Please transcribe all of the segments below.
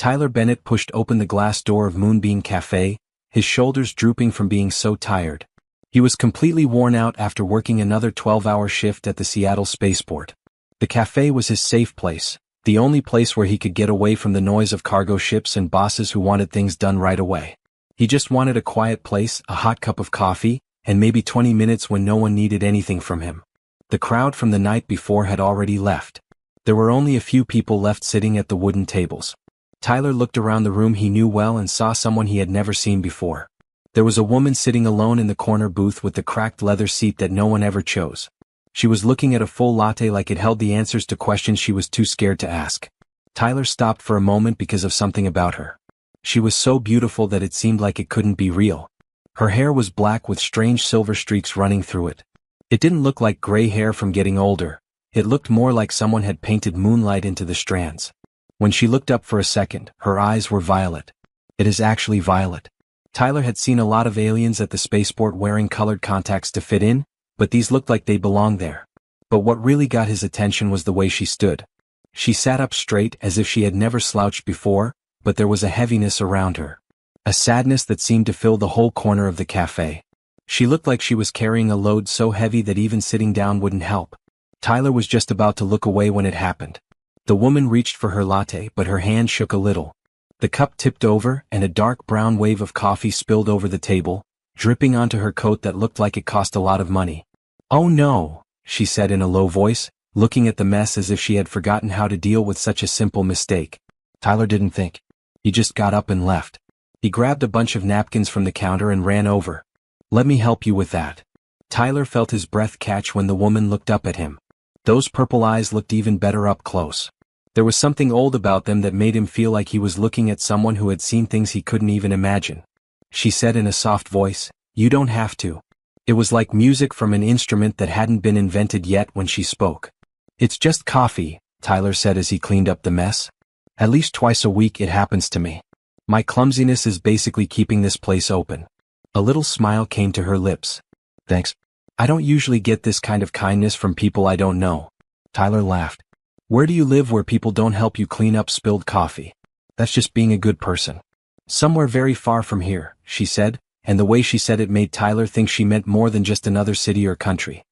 Tyler Bennett pushed open the glass door of Moonbeam Cafe, his shoulders drooping from being so tired. He was completely worn out after working another 12-hour shift at the Seattle spaceport. The cafe was his safe place, the only place where he could get away from the noise of cargo ships and bosses who wanted things done right away. He just wanted a quiet place, a hot cup of coffee, and maybe 20 minutes when no one needed anything from him. The crowd from the night before had already left. There were only a few people left sitting at the wooden tables. Tyler looked around the room he knew well and saw someone he had never seen before. There was a woman sitting alone in the corner booth with the cracked leather seat that no one ever chose. She was looking at a full latte like it held the answers to questions she was too scared to ask. Tyler stopped for a moment because of something about her. She was so beautiful that it seemed like it couldn't be real. Her hair was black with strange silver streaks running through it. It didn't look like gray hair from getting older. It looked more like someone had painted moonlight into the strands. When she looked up for a second, her eyes were violet. It is actually violet. Tyler had seen a lot of aliens at the spaceport wearing colored contacts to fit in, but these looked like they belonged there. But what really got his attention was the way she stood. She sat up straight as if she had never slouched before, but there was a heaviness around her. A sadness that seemed to fill the whole corner of the cafe. She looked like she was carrying a load so heavy that even sitting down wouldn't help. Tyler was just about to look away when it happened. The woman reached for her latte, but her hand shook a little. The cup tipped over, and a dark brown wave of coffee spilled over the table, dripping onto her coat that looked like it cost a lot of money. "Oh no," she said in a low voice, looking at the mess as if she had forgotten how to deal with such a simple mistake. Tyler didn't think. He just got up and left. He grabbed a bunch of napkins from the counter and ran over. "Let me help you with that." Tyler felt his breath catch when the woman looked up at him. Those purple eyes looked even better up close. There was something old about them that made him feel like he was looking at someone who had seen things he couldn't even imagine. She said in a soft voice, "You don't have to." It was like music from an instrument that hadn't been invented yet when she spoke. "It's just coffee," Tyler said as he cleaned up the mess. "At least twice a week it happens to me. My clumsiness is basically keeping this place open." A little smile came to her lips. "Thanks. I don't usually get this kind of kindness from people I don't know." Tyler laughed. "Where do you live where people don't help you clean up spilled coffee? That's just being a good person." "Somewhere very far from here," she said, and the way she said it made Tyler think she meant more than just another city or country.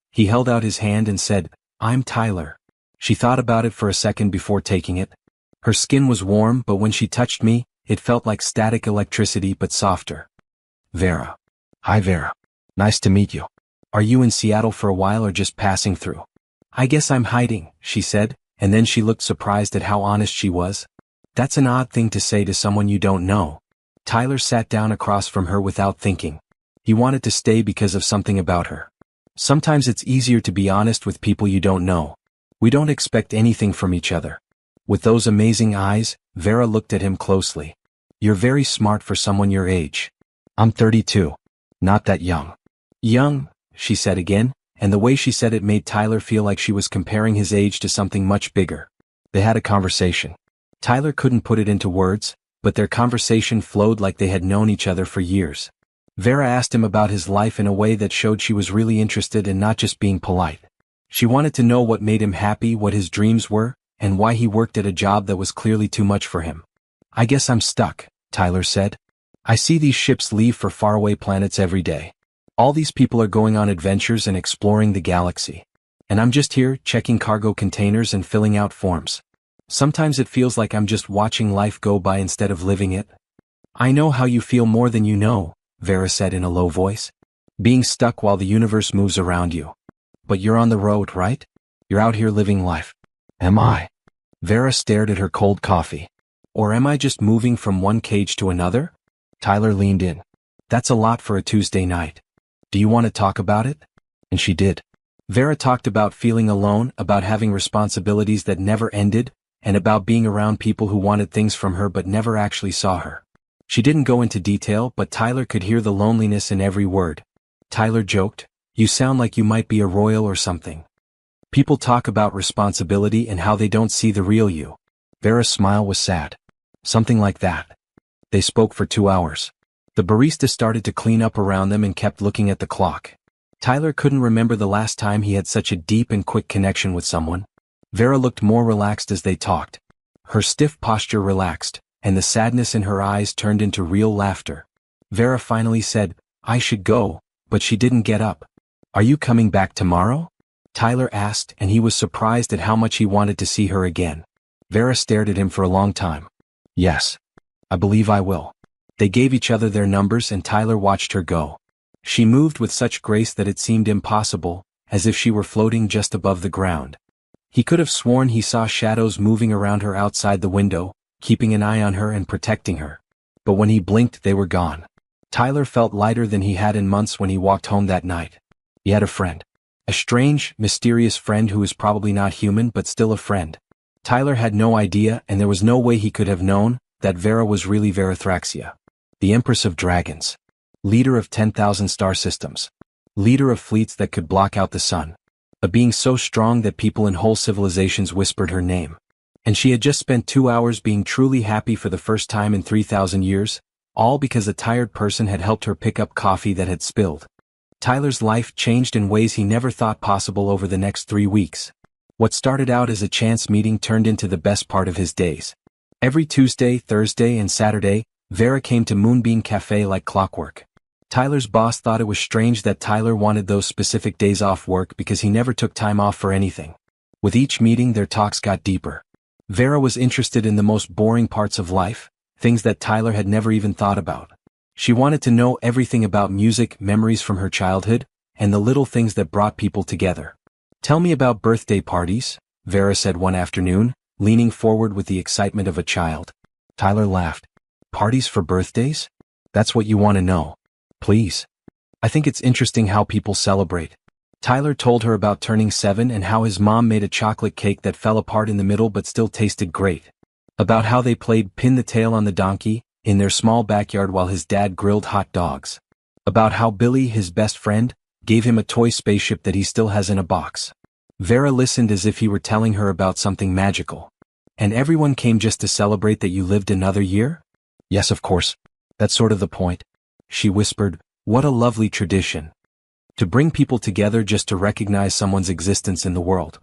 He held out his hand and said, "I'm Tyler." She thought about it for a second before taking it. Her skin was warm, but when she touched me, it felt like static electricity but softer. "Vera." "Hi Vera. Nice to meet you. Are you in Seattle for a while or just passing through?" "I guess I'm hiding," she said, and then she looked surprised at how honest she was. That's an odd thing to say to someone you don't know. Tyler sat down across from her without thinking. He wanted to stay because of something about her. Sometimes it's easier to be honest with people you don't know. We don't expect anything from each other. With those amazing eyes, Vera looked at him closely. "You're very smart for someone your age." "I'm 32. Not that young." "Young," she said again, and the way she said it made Tyler feel like she was comparing his age to something much bigger. They had a conversation. Tyler couldn't put it into words, but their conversation flowed like they had known each other for years. Vera asked him about his life in a way that showed she was really interested and not just being polite. She wanted to know what made him happy, what his dreams were, and why he worked at a job that was clearly too much for him. "I guess I'm stuck," Tyler said. "I see these ships leave for faraway planets every day. All these people are going on adventures and exploring the galaxy. And I'm just here, checking cargo containers and filling out forms. Sometimes it feels like I'm just watching life go by instead of living it." "I know how you feel more than you know," Vera said in a low voice. "Being stuck while the universe moves around you. But you're on the road, right? You're out here living life." "Am I?" Vera stared at her cold coffee. "Or am I just moving from one cage to another?" Tyler leaned in. "That's a lot for a Tuesday night. Do you want to talk about it?" And she did. Vera talked about feeling alone, about having responsibilities that never ended, and about being around people who wanted things from her but never actually saw her. She didn't go into detail, but Tyler could hear the loneliness in every word. Tyler joked, "You sound like you might be a royal or something. People talk about responsibility and how they don't see the real you." Vera's smile was sad. "Something like that." They spoke for 2 hours. The barista started to clean up around them and kept looking at the clock. Tyler couldn't remember the last time he had such a deep and quick connection with someone. Vera looked more relaxed as they talked. Her stiff posture relaxed, and the sadness in her eyes turned into real laughter. Vera finally said, "I should go," but she didn't get up. "Are you coming back tomorrow?" Tyler asked, and he was surprised at how much he wanted to see her again. Vera stared at him for a long time. "Yes. I believe I will." They gave each other their numbers and Tyler watched her go. She moved with such grace that it seemed impossible, as if she were floating just above the ground. He could have sworn he saw shadows moving around her outside the window, keeping an eye on her and protecting her. But when he blinked, they were gone. Tyler felt lighter than he had in months when he walked home that night. He had a friend. A strange, mysterious friend who was probably not human but still a friend. Tyler had no idea, and there was no way he could have known, that Vera was really Verathraxia. The Empress of Dragons. Leader of 10,000 star systems. Leader of fleets that could block out the sun. A being so strong that people in whole civilizations whispered her name. And she had just spent 2 hours being truly happy for the first time in 3,000 years, all because a tired person had helped her pick up coffee that had spilled. Tyler's life changed in ways he never thought possible over the next 3 weeks. What started out as a chance meeting turned into the best part of his days. Every Tuesday, Thursday, and Saturday, Vera came to Moonbeam Cafe like clockwork. Tyler's boss thought it was strange that Tyler wanted those specific days off work because he never took time off for anything. With each meeting, their talks got deeper. Vera was interested in the most boring parts of life, things that Tyler had never even thought about. She wanted to know everything about music, memories from her childhood, and the little things that brought people together. "Tell me about birthday parties," Vera said one afternoon, leaning forward with the excitement of a child. Tyler laughed. "Parties for birthdays? That's what you want to know. Please. I think it's interesting how people celebrate." Tyler told her about turning 7 and how his mom made a chocolate cake that fell apart in the middle but still tasted great. About how they played pin the tail on the donkey in their small backyard while his dad grilled hot dogs. About how Billy, his best friend, gave him a toy spaceship that he still has in a box. Vera listened as if he were telling her about something magical. "And everyone came just to celebrate that you lived another year?" "Yes, of course. That's sort of the point," she whispered. "What a lovely tradition. To bring people together just to recognize someone's existence in the world."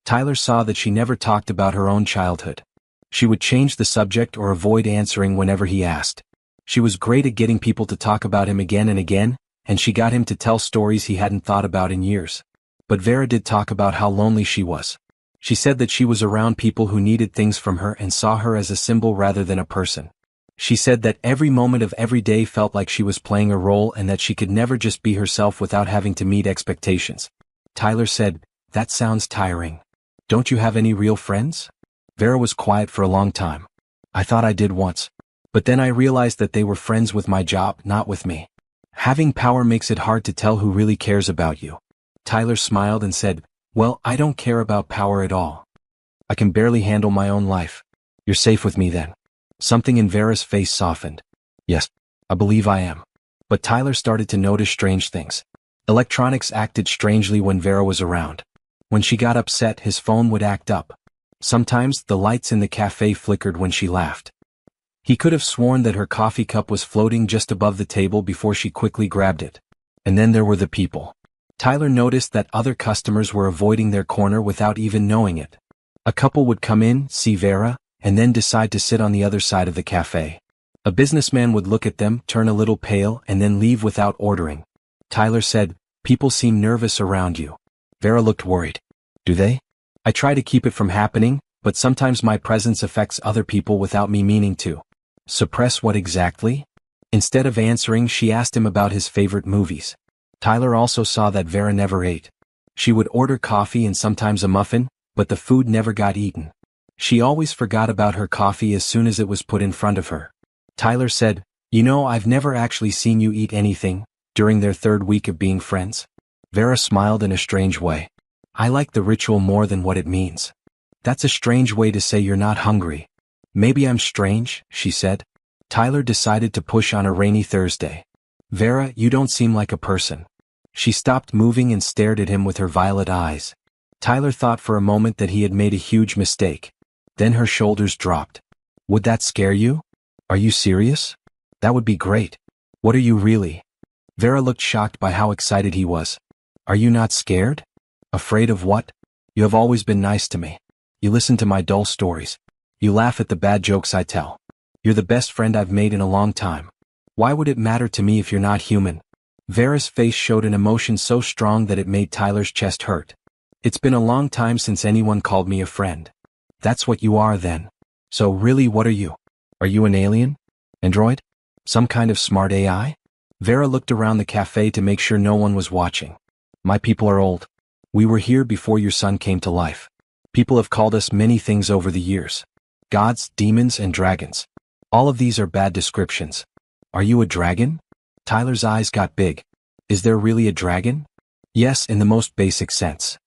Tyler saw that she never talked about her own childhood. She would change the subject or avoid answering whenever he asked. She was great at getting people to talk about him again and again, and she got him to tell stories he hadn't thought about in years. But Vera did talk about how lonely she was. She said that she was around people who needed things from her and saw her as a symbol rather than a person. She said that every moment of every day felt like she was playing a role and that she could never just be herself without having to meet expectations. Tyler said, "That sounds tiring. Don't you have any real friends?" Vera was quiet for a long time. "I thought I did once. But then I realized that they were friends with my job, not with me. Having power makes it hard to tell who really cares about you." Tyler smiled and said, "Well, I don't care about power at all. I can barely handle my own life. You're safe with me then." Something in Vera's face softened. "Yes, I believe I am." But Tyler started to notice strange things. Electronics acted strangely when Vera was around. When she got upset, his phone would act up. Sometimes the lights in the cafe flickered when she laughed. He could have sworn that her coffee cup was floating just above the table before she quickly grabbed it. And then there were the people. Tyler noticed that other customers were avoiding their corner without even knowing it. A couple would come in, see Vera, and then decide to sit on the other side of the cafe. A businessman would look at them, turn a little pale, and then leave without ordering. Tyler said, "People seem nervous around you." Vera looked worried. "Do they?" "I try to keep it from happening, but sometimes my presence affects other people without me meaning to." "Suppress what exactly?" Instead of answering, she asked him about his favorite movies. Tyler also saw that Vera never ate. She would order coffee and sometimes a muffin, but the food never got eaten. She always forgot about her coffee as soon as it was put in front of her. Tyler said, "You know, I've never actually seen you eat anything," during their 3rd week of being friends. Vera smiled in a strange way. "I like the ritual more than what it means." "That's a strange way to say you're not hungry." "Maybe I'm strange," she said. Tyler decided to push on a rainy Thursday. "Vera, you don't seem like a person." She stopped moving and stared at him with her violet eyes. Tyler thought for a moment that he had made a huge mistake. Then her shoulders dropped. "Would that scare you? Are you serious? That would be great." "What are you really?" Vera looked shocked by how excited he was. "Are you not scared?" "Afraid of what?" "You have always been nice to me. You listen to my dull stories. You laugh at the bad jokes I tell. You're the best friend I've made in a long time. Why would it matter to me if you're not human? Vera's face showed an emotion so strong that it made Tyler's chest hurt. It's been a long time since anyone called me a friend. That's what you are then. So really, what are you? Are you an alien? Android? Some kind of smart AI? Vera looked around the cafe to make sure no one was watching. My people are old. We were here before your son came to life. People have called us many things over the years. Gods, demons, and dragons. All of these are bad descriptions. Are you a dragon? Tyler's eyes got big. Is there really a dragon? Yes, in the most basic sense.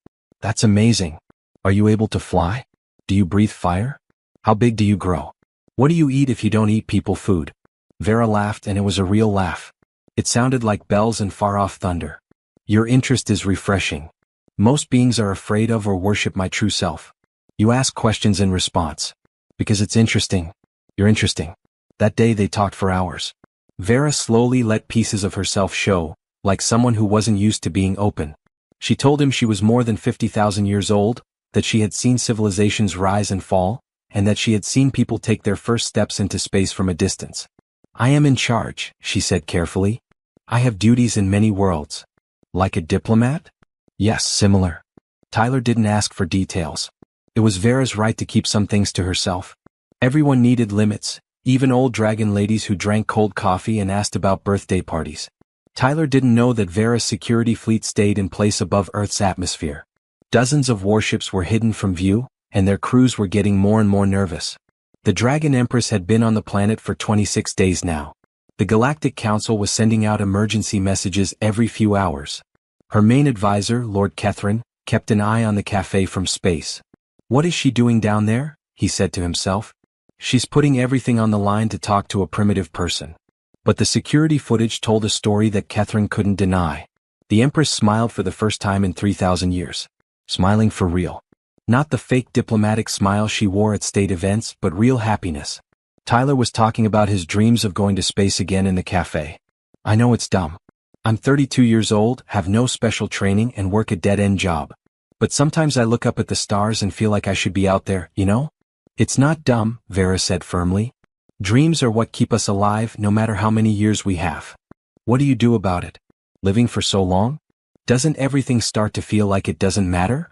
That's amazing. Are you able to fly? Do you breathe fire? How big do you grow? What do you eat if you don't eat people food? Vera laughed, and it was a real laugh. It sounded like bells and far-off thunder. Your interest is refreshing. Most beings are afraid of or worship my true self. You ask questions in response. Because it's interesting. You're interesting. That day they talked for hours. Vera slowly let pieces of herself show, like someone who wasn't used to being open. She told him she was more than 50,000 years old, that she had seen civilizations rise and fall, and that she had seen people take their first steps into space from a distance. I am in charge, she said carefully. I have duties in many worlds. Like a diplomat? Yes, similar. Tyler didn't ask for details. It was Vera's right to keep some things to herself. Everyone needed limits, even old dragon ladies who drank cold coffee and asked about birthday parties. Tyler didn't know that Vera's security fleet stayed in place above Earth's atmosphere. Dozens of warships were hidden from view, and their crews were getting more and more nervous. The Dragon Empress had been on the planet for 26 days now. The Galactic Council was sending out emergency messages every few hours. Her main advisor, Lord Kethrin, kept an eye on the cafe from space. What is she doing down there? He said to himself. She's putting everything on the line to talk to a primitive person. But the security footage told a story that Kethrin couldn't deny. The Empress smiled for the first time in 3,000 years. Smiling for real. Not the fake diplomatic smile she wore at state events, but real happiness. Tyler was talking about his dreams of going to space again in the cafe. I know it's dumb. I'm 32 years old, have no special training, and work a dead-end job. But sometimes I look up at the stars and feel like I should be out there, you know? It's not dumb, Vera said firmly. Dreams are what keep us alive no matter how many years we have. What do you do about it? Living for so long? Doesn't everything start to feel like it doesn't matter?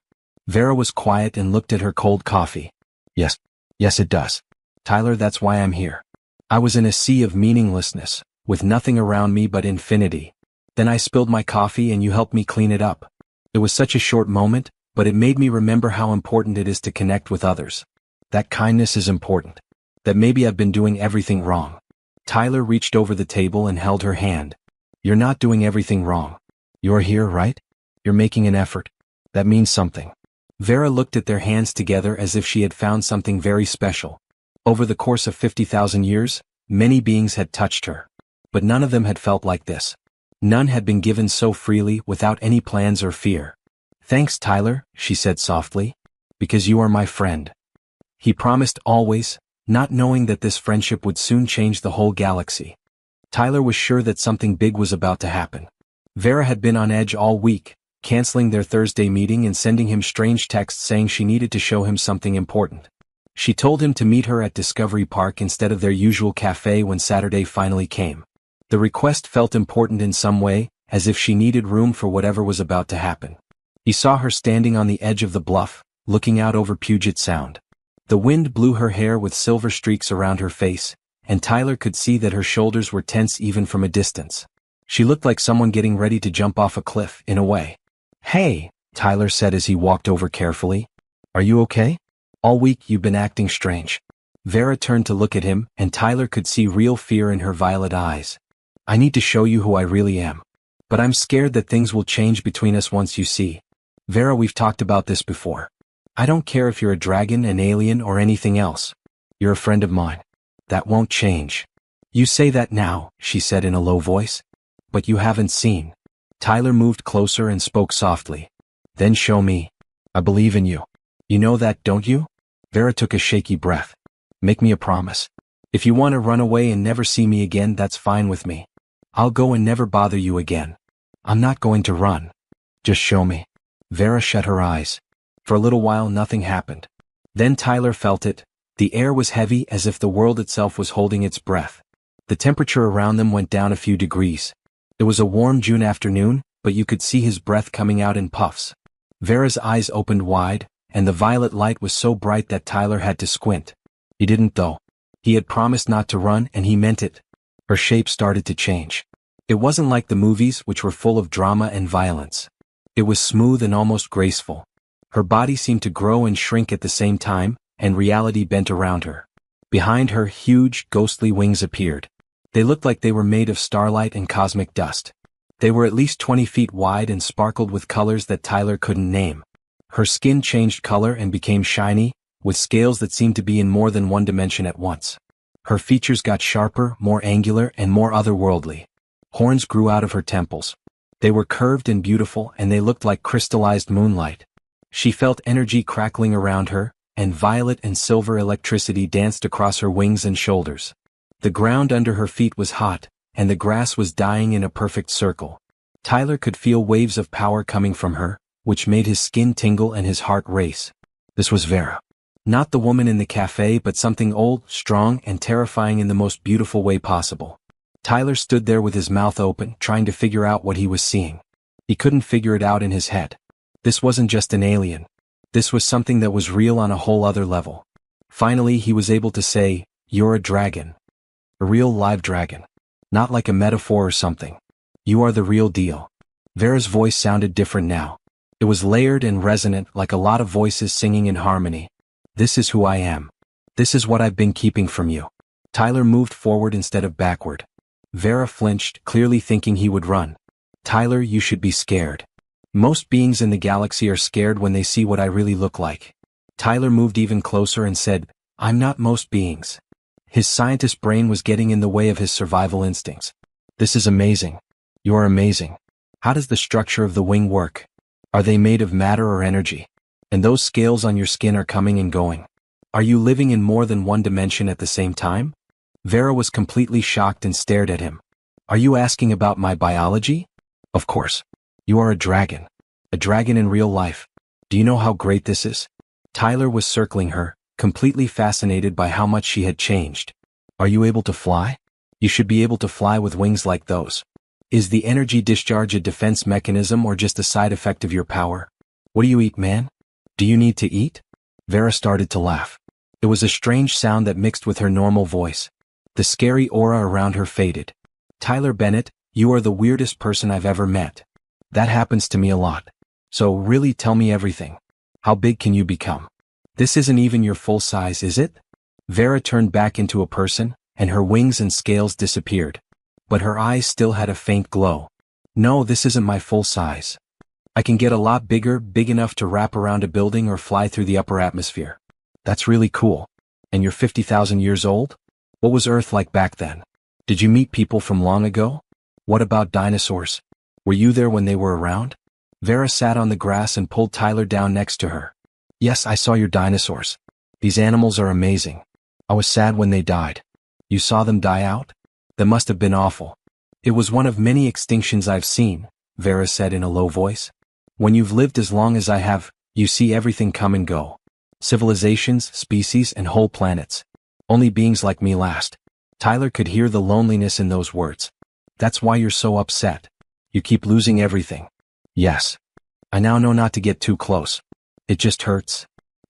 Vera was quiet and looked at her cold coffee. Yes it does. Tyler, that's why I'm here. I was in a sea of meaninglessness, with nothing around me but infinity. Then I spilled my coffee and you helped me clean it up. It was such a short moment, but it made me remember how important it is to connect with others. That kindness is important. That maybe I've been doing everything wrong. Tyler reached over the table and held her hand. You're not doing everything wrong. You're here, right? You're making an effort. That means something. Vera looked at their hands together as if she had found something very special. Over the course of 50,000 years, many beings had touched her. But none of them had felt like this. None had been given so freely without any plans or fear. Thanks, Tyler, she said softly. Because you are my friend. He promised always, not knowing that this friendship would soon change the whole galaxy. Tyler was sure that something big was about to happen. Vera had been on edge all week, canceling their Thursday meeting and sending him strange texts saying she needed to show him something important. She told him to meet her at Discovery Park instead of their usual cafe when Saturday finally came. The request felt important in some way, as if she needed room for whatever was about to happen. He saw her standing on the edge of the bluff, looking out over Puget Sound. The wind blew her hair with silver streaks around her face, and Tyler could see that her shoulders were tense even from a distance. She looked like someone getting ready to jump off a cliff, in a way. Hey, Tyler said as he walked over carefully. Are you okay? All week you've been acting strange. Vera turned to look at him, and Tyler could see real fear in her violet eyes. I need to show you who I really am. But I'm scared that things will change between us once you see. Vera, we've talked about this before. I don't care if you're a dragon, an alien, or anything else. You're a friend of mine. That won't change. You say that now, she said in a low voice. But you haven't seen. Tyler moved closer and spoke softly. Then show me. I believe in you. You know that, don't you? Vera took a shaky breath. Make me a promise. If you want to run away and never see me again, that's fine with me. I'll go and never bother you again. I'm not going to run. Just show me. Vera shut her eyes. For a little while nothing happened. Then Tyler felt it, The air was heavy as if the world itself was holding its breath. The temperature around them went down a few degrees. It was a warm June afternoon, but you could see his breath coming out in puffs. Vera's eyes opened wide, and the violet light was so bright that Tyler had to squint. He didn't though. He had promised not to run and he meant it. Her shape started to change. It wasn't like the movies which were full of drama and violence. It was smooth and almost graceful. Her body seemed to grow and shrink at the same time, and reality bent around her. Behind her, huge, ghostly wings appeared. They looked like they were made of starlight and cosmic dust. They were at least 20 feet wide and sparkled with colors that Tyler couldn't name. Her skin changed color and became shiny, with scales that seemed to be in more than one dimension at once. Her features got sharper, more angular, and more otherworldly. Horns grew out of her temples. They were curved and beautiful, and they looked like crystallized moonlight. She felt energy crackling around her, and violet and silver electricity danced across her wings and shoulders. The ground under her feet was hot, and the grass was dying in a perfect circle. Tyler could feel waves of power coming from her, which made his skin tingle and his heart race. This was Vera. Not the woman in the cafe, but something old, strong, and terrifying in the most beautiful way possible. Tyler stood there with his mouth open, trying to figure out what he was seeing. He couldn't figure it out in his head. This wasn't just an alien. This was something that was real on a whole other level. Finally, he was able to say, "You're a dragon. A real live dragon. Not like a metaphor or something. You are the real deal." Vera's voice sounded different now. It was layered and resonant, like a lot of voices singing in harmony. "This is who I am. This is what I've been keeping from you." Tyler moved forward instead of backward. Vera flinched, clearly thinking he would run. "Tyler, you should be scared. Most beings in the galaxy are scared when they see what I really look like." Tyler moved even closer and said, "I'm not most beings." His scientist brain was getting in the way of his survival instincts. "This is amazing. You are amazing. How does the structure of the wing work? Are they made of matter or energy? And those scales on your skin are coming and going. Are you living in more than one dimension at the same time?" Vera was completely shocked and stared at him. "Are you asking about my biology?" "Of course. You are a dragon. A dragon in real life. Do you know how great this is?" Tyler was circling her, completely fascinated by how much she had changed. "Are you able to fly? You should be able to fly with wings like those. Is the energy discharge a defense mechanism or just a side effect of your power? What do you eat, man? Do you need to eat?" Vera started to laugh. It was a strange sound that mixed with her normal voice. The scary aura around her faded. "Tyler Bennett, you are the weirdest person I've ever met. That happens to me a lot. So really tell me everything. How big can you become? This isn't even your full size, is it?" Vera turned back into a person, and her wings and scales disappeared. But her eyes still had a faint glow. "No, this isn't my full size. I can get a lot bigger, big enough to wrap around a building or fly through the upper atmosphere." "That's really cool. And you're 50,000 years old? What was Earth like back then? Did you meet people from long ago? What about dinosaurs? Were you there when they were around?" Vera sat on the grass and pulled Tyler down next to her. "Yes, I saw your dinosaurs. These animals are amazing. I was sad when they died." "You saw them die out? That must have been awful." "It was one of many extinctions I've seen," Vera said in a low voice. "When you've lived as long as I have, you see everything come and go. Civilizations, species, and whole planets. Only beings like me last." Tyler could hear the loneliness in those words. "That's why you're so upset. You keep losing everything." "Yes. I now know not to get too close. It just hurts."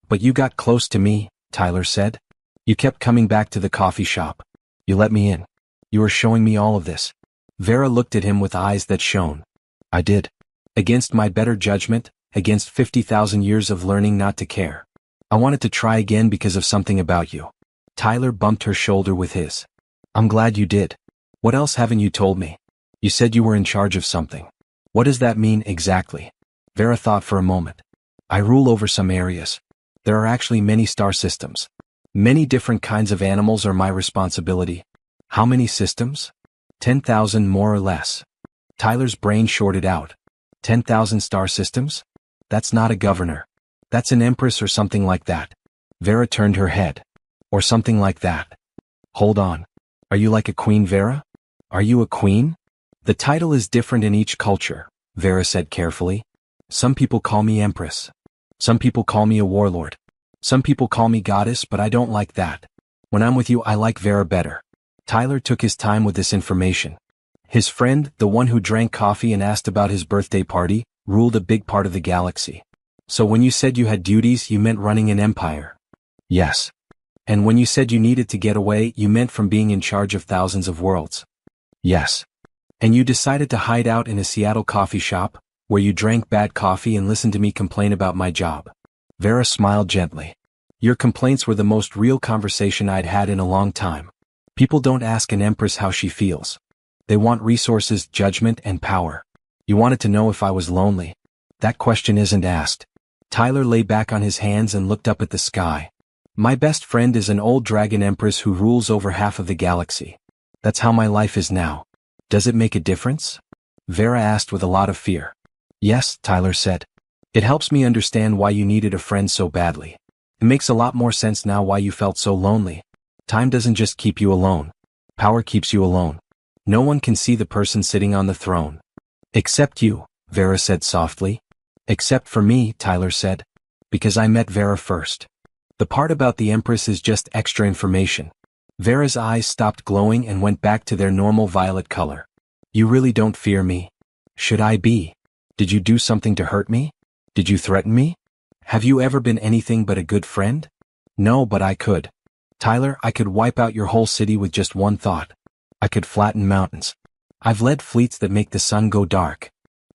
"But you got close to me," Tyler said. "You kept coming back to the coffee shop. You let me in. You were showing me all of this." Vera looked at him with eyes that shone. "I did. Against my better judgment, against 50,000 years of learning not to care. I wanted to try again because of something about you." Tyler bumped her shoulder with his. "I'm glad you did. What else haven't you told me? You said you were in charge of something. What does that mean exactly?" Vera thought for a moment. "I rule over some areas. There are actually many star systems. Many different kinds of animals are my responsibility." "How many systems?" 10,000 more or less. Tyler's brain shorted out. 10,000 star systems? That's not a governor. That's an empress or something like that. Vera turned her head. "Or something like that. Hold on. Are you like a queen, Vera? Are you a queen?" "The title is different in each culture," Vera said carefully. "Some people call me empress. Some people call me a warlord. Some people call me goddess, but I don't like that. When I'm with you, I like Vera better. Tyler took his time with this information. His friend, the one who drank coffee and asked about his birthday party, ruled a big part of the galaxy. So when you said you had duties, you meant running an empire? Yes. And when you said you needed to get away, you meant from being in charge of thousands of worlds? Yes. And you decided to hide out in a Seattle coffee shop, where you drank bad coffee and listened to me complain about my job? Vera smiled gently. Your complaints were the most real conversation I'd had in a long time. People don't ask an empress how she feels. They want resources, judgment, and power. You wanted to know if I was lonely. That question isn't asked. Tyler lay back on his hands and looked up at the sky. My best friend is an old dragon empress who rules over half of the galaxy. That's how my life is now. Does it make a difference? Vera asked with a lot of fear. Yes, Tyler said. It helps me understand why you needed a friend so badly. It makes a lot more sense now why you felt so lonely. Time doesn't just keep you alone. Power keeps you alone. No one can see the person sitting on the throne. Except you, Vera said softly. Except for me, Tyler said. Because I met Vera first. The part about the Empress is just extra information. Vera's eyes stopped glowing and went back to their normal violet color. You really don't fear me? Should I be? Did you do something to hurt me? Did you threaten me? Have you ever been anything but a good friend? No, but I could. Tyler, I could wipe out your whole city with just one thought. I could flatten mountains. I've led fleets that make the sun go dark.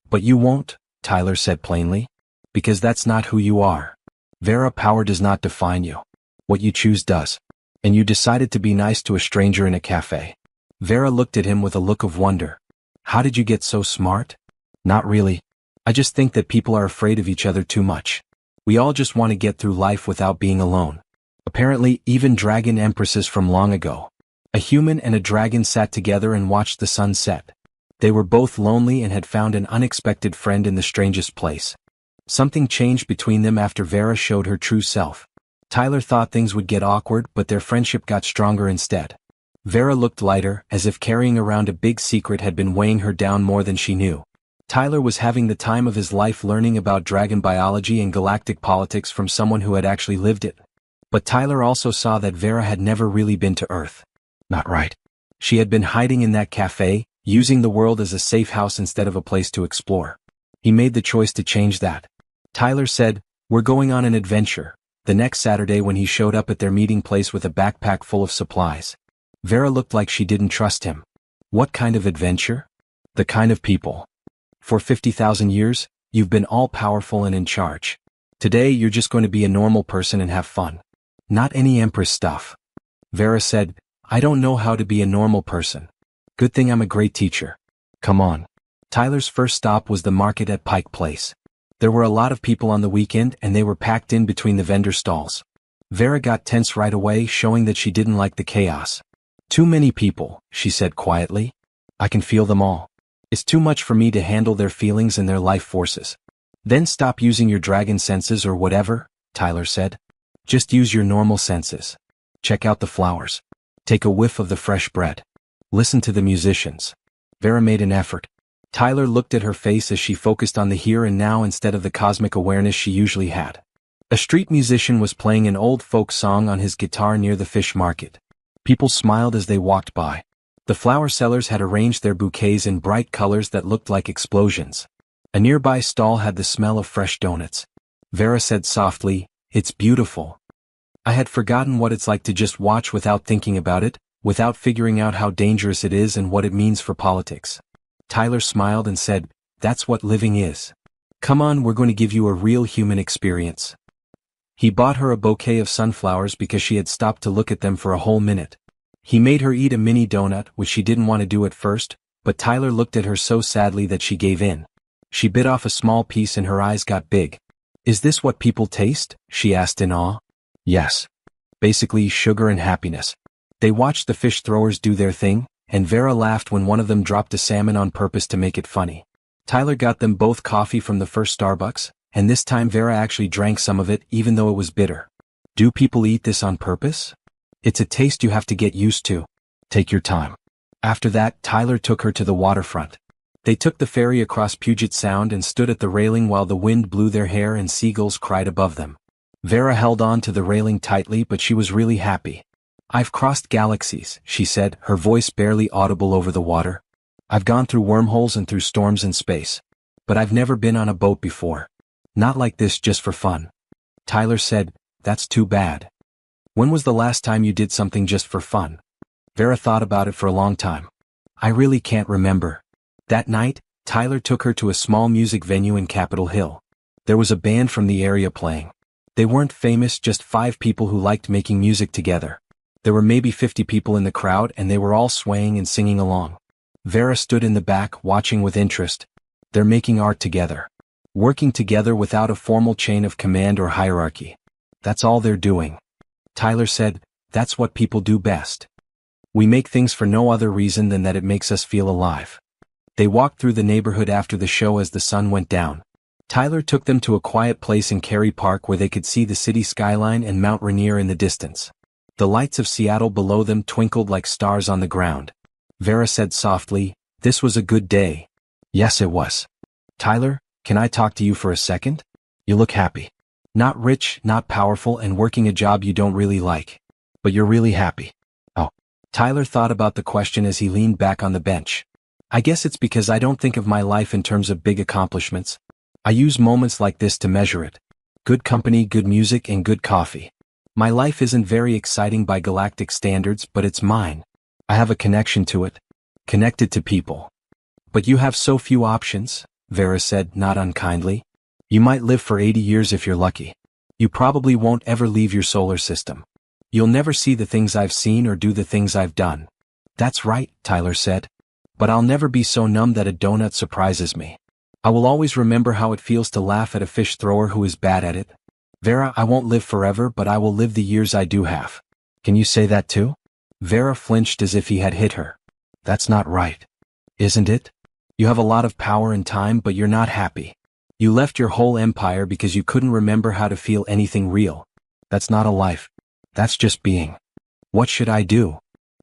But you won't, Tyler said plainly. Because that's not who you are. Vera, power does not define you. What you choose does. And you decided to be nice to a stranger in a cafe. Vera looked at him with a look of wonder. How did you get so smart? Not really. I just think that people are afraid of each other too much. We all just want to get through life without being alone. Apparently, even dragon empresses from long ago. A human and a dragon sat together and watched the sun set. They were both lonely and had found an unexpected friend in the strangest place. Something changed between them after Vera showed her true self. Tyler thought things would get awkward, but their friendship got stronger instead. Vera looked lighter, as if carrying around a big secret had been weighing her down more than she knew. Tyler was having the time of his life learning about dragon biology and galactic politics from someone who had actually lived it. But Tyler also saw that Vera had never really been to Earth. Not right. She had been hiding in that cafe, using the world as a safe house instead of a place to explore. He made the choice to change that. Tyler said, "We're going on an adventure," the next Saturday when he showed up at their meeting place with a backpack full of supplies. Vera looked like she didn't trust him. What kind of adventure? The kind of people. For 50,000 years, you've been all-powerful and in charge. Today you're just going to be a normal person and have fun. Not any empress stuff. Vera said, I don't know how to be a normal person. Good thing I'm a great teacher. Come on. Tyler's first stop was the market at Pike Place. There were a lot of people on the weekend and they were packed in between the vendor stalls. Vera got tense right away, showing that she didn't like the chaos. Too many people, she said quietly. I can feel them all. It's too much for me to handle their feelings and their life forces. Then stop using your dragon senses or whatever, Tyler said. Just use your normal senses. Check out the flowers. Take a whiff of the fresh bread. Listen to the musicians. Vera made an effort. Tyler looked at her face as she focused on the here and now instead of the cosmic awareness she usually had. A street musician was playing an old folk song on his guitar near the fish market. People smiled as they walked by. The flower sellers had arranged their bouquets in bright colors that looked like explosions. A nearby stall had the smell of fresh donuts. Vera said softly, It's beautiful. I had forgotten what it's like to just watch without thinking about it, without figuring out how dangerous it is and what it means for politics. Tyler smiled and said, That's what living is. Come on, we're going to give you a real human experience. He bought her a bouquet of sunflowers because she had stopped to look at them for a whole minute. He made her eat a mini donut, which she didn't want to do at first, but Tyler looked at her so sadly that she gave in. She bit off a small piece and her eyes got big. Is this what people taste? She asked in awe. Yes. Basically sugar and happiness. They watched the fish throwers do their thing, and Vera laughed when one of them dropped a salmon on purpose to make it funny. Tyler got them both coffee from the first Starbucks, and this time Vera actually drank some of it even though it was bitter. Do people eat this on purpose? It's a taste you have to get used to. Take your time. After that, Tyler took her to the waterfront. They took the ferry across Puget Sound and stood at the railing while the wind blew their hair and seagulls cried above them. Vera held on to the railing tightly, but she was really happy. "I've crossed galaxies," she said, her voice barely audible over the water. "I've gone through wormholes and through storms in space. But I've never been on a boat before. Not like this, just for fun." Tyler said, "That's too bad. When was the last time you did something just for fun?" Vera thought about it for a long time. "I really can't remember." That night, Tyler took her to a small music venue in Capitol Hill. There was a band from the area playing. They weren't famous, just 5 people who liked making music together. There were maybe 50 people in the crowd, and they were all swaying and singing along. Vera stood in the back, watching with interest. They're making art together. Working together without a formal chain of command or hierarchy. That's all they're doing. Tyler said, "That's what people do best. We make things for no other reason than that it makes us feel alive." They walked through the neighborhood after the show as the sun went down. Tyler took them to a quiet place in Cary Park where they could see the city skyline and Mount Rainier in the distance. The lights of Seattle below them twinkled like stars on the ground. Vera said softly, "This was a good day." "Yes, it was." "Tyler, can I talk to you for a second? You look happy. Not rich, not powerful, and working a job you don't really like. But you're really happy." "Oh." Tyler thought about the question as he leaned back on the bench. "I guess it's because I don't think of my life in terms of big accomplishments. I use moments like this to measure it. Good company, good music, and good coffee. My life isn't very exciting by galactic standards, but it's mine. I have a connection to it. Connected to people." "But you have so few options," Vera said, not unkindly. "You might live for 80 years if you're lucky. You probably won't ever leave your solar system. You'll never see the things I've seen or do the things I've done." "That's right," Tyler said. "But I'll never be so numb that a donut surprises me. I will always remember how it feels to laugh at a fish thrower who is bad at it. Vera, I won't live forever, but I will live the years I do have. Can you say that too?" Vera flinched as if he had hit her. "That's not right. Isn't it? You have a lot of power and time, but you're not happy. You left your whole empire because you couldn't remember how to feel anything real. That's not a life. That's just being." "What should I do?"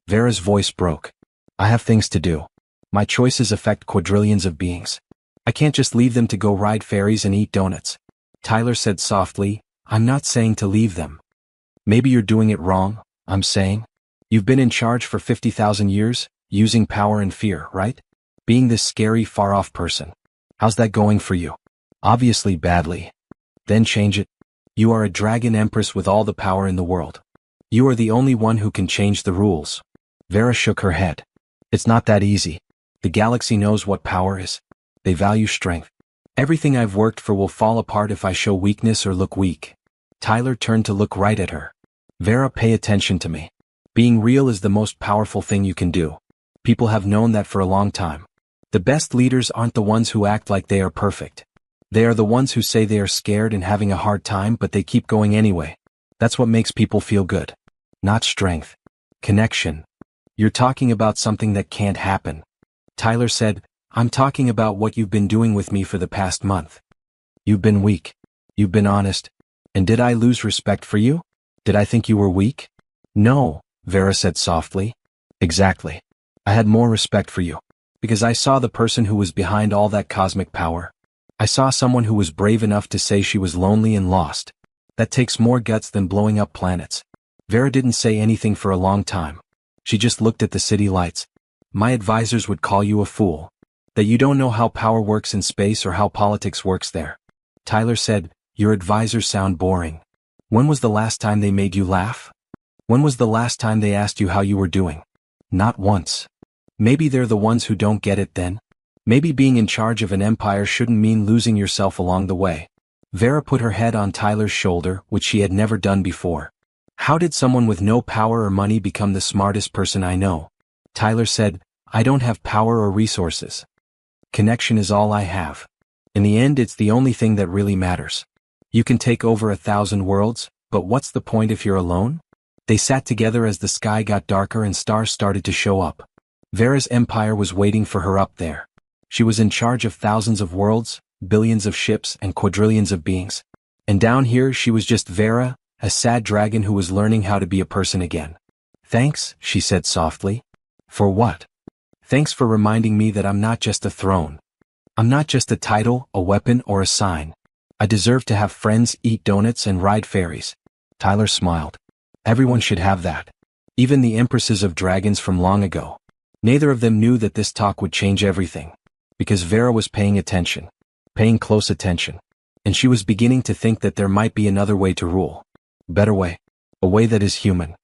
Vera's voice broke. "I have things to do. My choices affect quadrillions of beings. I can't just leave them to go ride ferries and eat donuts." Tyler said softly, "I'm not saying to leave them. Maybe you're doing it wrong, I'm saying. You've been in charge for 50,000 years, using power and fear, right? Being this scary, far-off person. How's that going for you?" "Obviously badly." "Then change it. You are a dragon empress with all the power in the world. You are the only one who can change the rules." Vera shook her head. "It's not that easy. The galaxy knows what power is. They value strength. Everything I've worked for will fall apart if I show weakness or look weak." Tyler turned to look right at her. "Vera, pay attention to me. Being real is the most powerful thing you can do. People have known that for a long time. The best leaders aren't the ones who act like they are perfect. They are the ones who say they are scared and having a hard time, but they keep going anyway. That's what makes people feel good. Not strength. Connection." "You're talking about something that can't happen." Tyler said, "I'm talking about what you've been doing with me for the past month. You've been weak. You've been honest. And did I lose respect for you? Did I think you were weak?" "No," Vera said softly. "Exactly. I had more respect for you. Because I saw the person who was behind all that cosmic power. I saw someone who was brave enough to say she was lonely and lost. That takes more guts than blowing up planets." Vera didn't say anything for a long time. She just looked at the city lights. "My advisors would call you a fool. That you don't know how power works in space or how politics works there." Tyler said, "Your advisors sound boring. When was the last time they made you laugh? When was the last time they asked you how you were doing? Not once. Maybe they're the ones who don't get it then. Maybe being in charge of an empire shouldn't mean losing yourself along the way." Vera put her head on Tyler's shoulder, which she had never done before. "How did someone with no power or money become the smartest person I know?" Tyler said, "I don't have power or resources. Connection is all I have. In the end, it's the only thing that really matters. You can take over 1,000 worlds, but what's the point if you're alone?" They sat together as the sky got darker and stars started to show up. Vera's empire was waiting for her up there. She was in charge of thousands of worlds, billions of ships, and quadrillions of beings. And down here she was just Vera, a sad dragon who was learning how to be a person again. "Thanks," she said softly. "For what?" "Thanks for reminding me that I'm not just a throne. I'm not just a title, a weapon, or a sign. I deserve to have friends, eat donuts, and ride ferries. Tyler smiled. Everyone should have that. Even the empresses of dragons from long ago. Neither of them knew that this talk would change everything. Because Vera was paying attention. Paying close attention. And she was beginning to think that there might be another way to rule. Better way. A way that is human.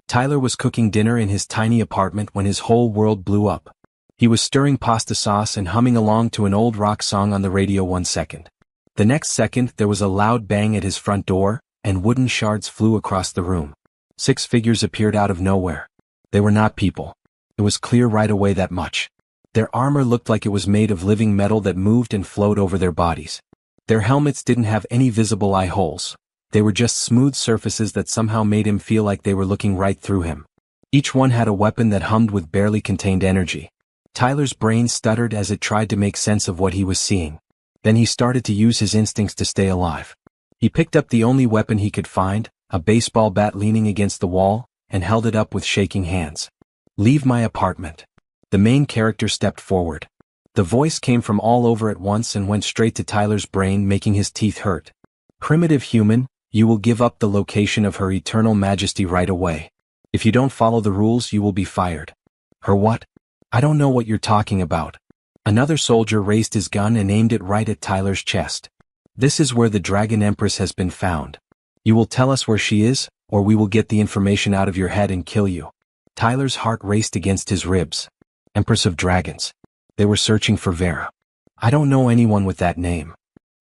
Tyler was cooking dinner in his tiny apartment when his whole world blew up. He was stirring pasta sauce and humming along to an old rock song on the radio 1 second. The next second there was a loud bang at his front door, and wooden shards flew across the room. 6 figures appeared out of nowhere. They were not people. It was clear right away that much. Their armor looked like it was made of living metal that moved and flowed over their bodies. Their helmets didn't have any visible eye holes. They were just smooth surfaces that somehow made him feel like they were looking right through him. Each one had a weapon that hummed with barely contained energy. Tyler's brain stuttered as it tried to make sense of what he was seeing. Then he started to use his instincts to stay alive. He picked up the only weapon he could find, a baseball bat leaning against the wall, and held it up with shaking hands. "Leave my apartment." The main character stepped forward. The voice came from all over at once and went straight to Tyler's brain, making his teeth hurt. "Primitive human, you will give up the location of Her Eternal Majesty right away. If you don't follow the rules, you will be fired." "Her what? I don't know what you're talking about." Another soldier raised his gun and aimed it right at Tyler's chest. "This is where the Dragon Empress has been found. You will tell us where she is, or we will get the information out of your head and kill you." Tyler's heart raced against his ribs. Empress of Dragons. They were searching for Vera. "I don't know anyone with that name."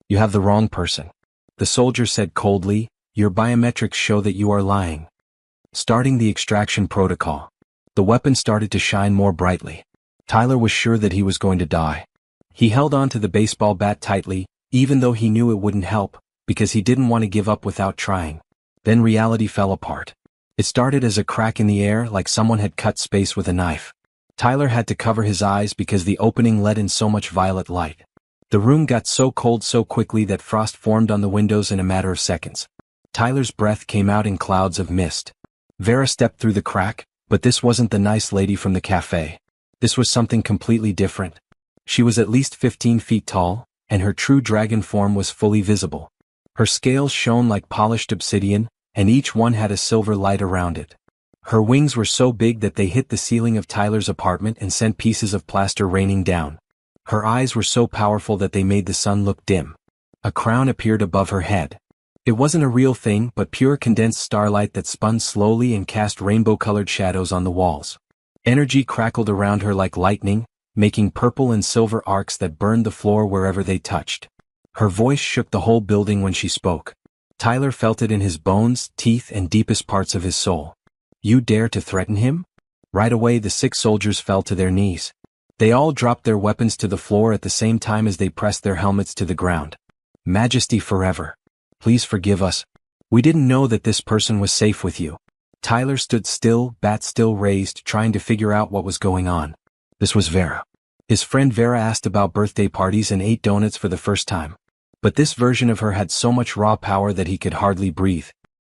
"You have the wrong person." The soldier said coldly, "Your biometrics show that you are lying." Starting the extraction protocol. The weapon started to shine more brightly. Tyler was sure that he was going to die. He held on to the baseball bat tightly, even though he knew it wouldn't help, because he didn't want to give up without trying. Then reality fell apart. It started as a crack in the air, like someone had cut space with a knife. Tyler had to cover his eyes because the opening let in so much violet light. The room got so cold so quickly that frost formed on the windows in a matter of seconds. Tyler's breath came out in clouds of mist. Vera stepped through the crack, but this wasn't the nice lady from the cafe. This was something completely different. She was at least 15 feet tall, and her true dragon form was fully visible. Her scales shone like polished obsidian, and each one had a silver light around it. Her wings were so big that they hit the ceiling of Tyler's apartment and sent pieces of plaster raining down. Her eyes were so powerful that they made the sun look dim. A crown appeared above her head. It wasn't a real thing, but pure condensed starlight that spun slowly and cast rainbow-colored shadows on the walls. Energy crackled around her like lightning, making purple and silver arcs that burned the floor wherever they touched. Her voice shook the whole building when she spoke. Tyler felt it in his bones, teeth, and deepest parts of his soul. "You dare to threaten him?" Right away the 6 soldiers fell to their knees. They all dropped their weapons to the floor at the same time as they pressed their helmets to the ground. "Majesty forever. Please forgive us. We didn't know that this person was safe with you." Tyler stood still, bat still raised, trying to figure out what was going on. This was Vera. His friend Vera asked about birthday parties and ate donuts for the first time. But this version of her had so much raw power that he could hardly breathe.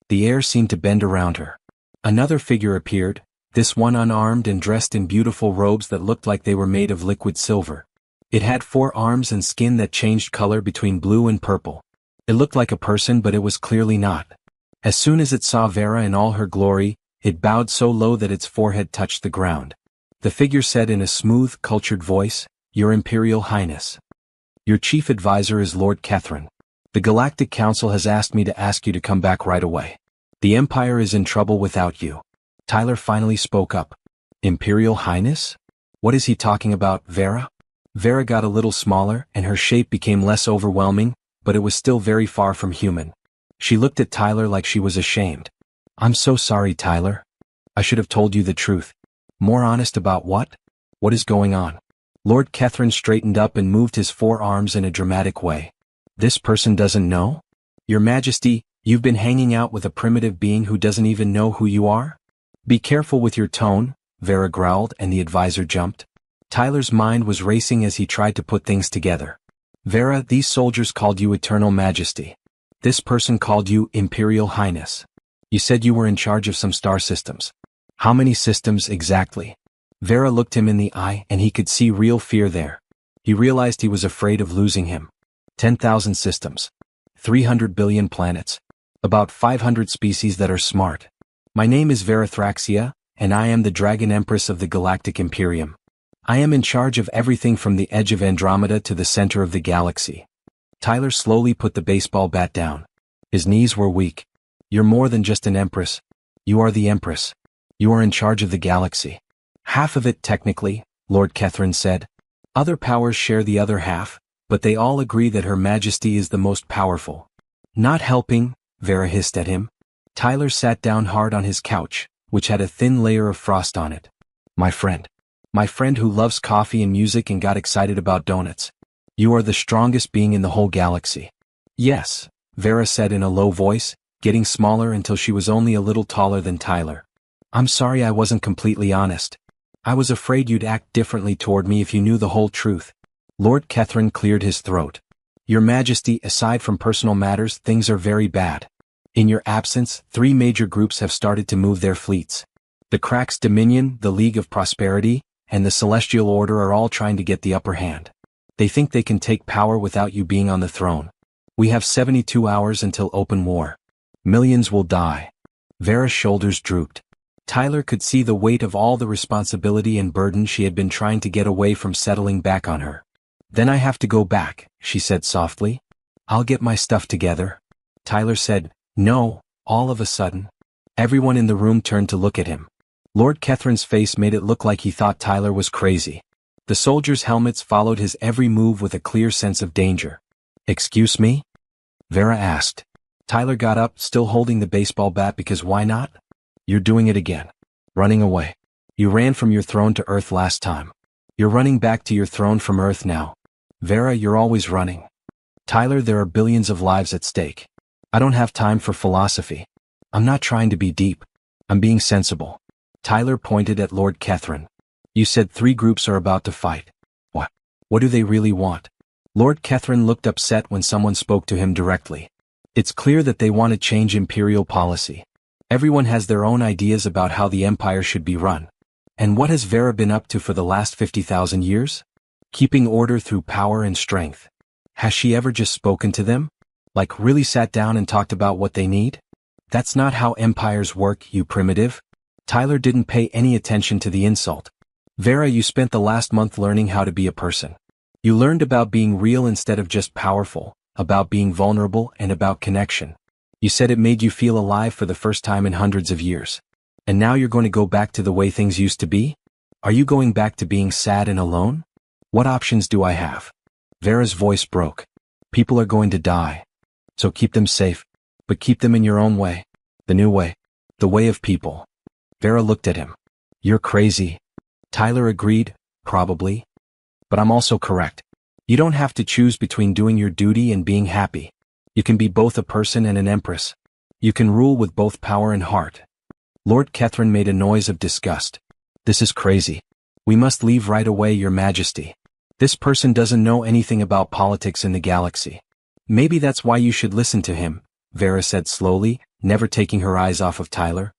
The air seemed to bend around her. Another figure appeared, this one unarmed and dressed in beautiful robes that looked like they were made of liquid silver. It had 4 arms and skin that changed color between blue and purple. It looked like a person, but it was clearly not. As soon as it saw Vera in all her glory, it bowed so low that its forehead touched the ground. The figure said in a smooth, cultured voice, "Your Imperial Highness. Your chief advisor is Lord Kethrin. The Galactic Council has asked me to ask you to come back right away. The Empire is in trouble without you." Tyler finally spoke up. "Imperial Highness? What is he talking about, Vera?" Vera got a little smaller, and her shape became less overwhelming, but it was still very far from human. She looked at Tyler like she was ashamed. "I'm so sorry, Tyler. I should have told you the truth." "More honest about what? What is going on?" Lord Kethrin straightened up and moved his 4 arms in a dramatic way. "This person doesn't know? Your Majesty, you've been hanging out with a primitive being who doesn't even know who you are?" "Be careful with your tone," Vera growled, and the advisor jumped. Tyler's mind was racing as he tried to put things together. "Vera, these soldiers called you Eternal Majesty. This person called you Imperial Highness. You said you were in charge of some star systems. How many systems exactly?" Vera looked him in the eye, and he could see real fear there. He realized he was afraid of losing him. 10,000 systems. 300 billion planets. About 500 species that are smart. My name is Verathraxia, and I am the Dragon Empress of the Galactic Imperium. I am in charge of everything from the edge of Andromeda to the center of the galaxy. Tyler slowly put the baseball bat down. His knees were weak. You're more than just an empress. You are the empress. You are in charge of the galaxy. Half of it technically, Lord Catherine said. Other powers share the other half, but they all agree that Her Majesty is the most powerful. Not helping, Vera hissed at him. Tyler sat down hard on his couch, which had a thin layer of frost on it. My friend who loves coffee and music and got excited about donuts. You are the strongest being in the whole galaxy. Yes, Vera said in a low voice, getting smaller until she was only a little taller than Tyler. I'm sorry I wasn't completely honest. I was afraid you'd act differently toward me if you knew the whole truth. Lord Catherine cleared his throat. Your Majesty, aside from personal matters, things are very bad. In your absence, 3 major groups have started to move their fleets. The Crax Dominion, the League of Prosperity, and the Celestial Order are all trying to get the upper hand. They think they can take power without you being on the throne. We have 72 hours until open war. Millions will die. Vera's shoulders drooped. Tyler could see the weight of all the responsibility and burden she had been trying to get away from settling back on her. Then I have to go back, she said softly. I'll get my stuff together. Tyler said, no, all of a sudden. Everyone in the room turned to look at him. Lord Catherine's face made it look like he thought Tyler was crazy. The soldiers' helmets followed his every move with a clear sense of danger. Excuse me? Vera asked. Tyler got up, still holding the baseball bat because why not? You're doing it again. Running away. You ran from your throne to Earth last time. You're running back to your throne from Earth now. Vera, you're always running. Tyler, there are billions of lives at stake. I don't have time for philosophy. I'm not trying to be deep. I'm being sensible. Tyler pointed at Lord Catherine. You said 3 groups are about to fight. What? What do they really want? Lord Catherine looked upset when someone spoke to him directly. It's clear that they want to change imperial policy. Everyone has their own ideas about how the empire should be run. And what has Vera been up to for the last 50,000 years? Keeping order through power and strength. Has she ever just spoken to them? Like really sat down and talked about what they need? That's not how empires work, you primitive. Tyler didn't pay any attention to the insult. Vera, you spent the last month learning how to be a person. You learned about being real instead of just powerful, about being vulnerable and about connection. You said it made you feel alive for the first time in hundreds of years. And now you're going to go back to the way things used to be? Are you going back to being sad and alone? What options do I have? Vera's voice broke. People are going to die. So keep them safe, but keep them in your own way. The new way. The way of people. Vera looked at him. You're crazy. Tyler agreed, probably. But I'm also correct. You don't have to choose between doing your duty and being happy. You can be both a person and an empress. You can rule with both power and heart. Lord Catherine made a noise of disgust. This is crazy. We must leave right away, Your Majesty. This person doesn't know anything about politics in the galaxy. Maybe that's why you should listen to him, Vera said slowly, never taking her eyes off of Tyler.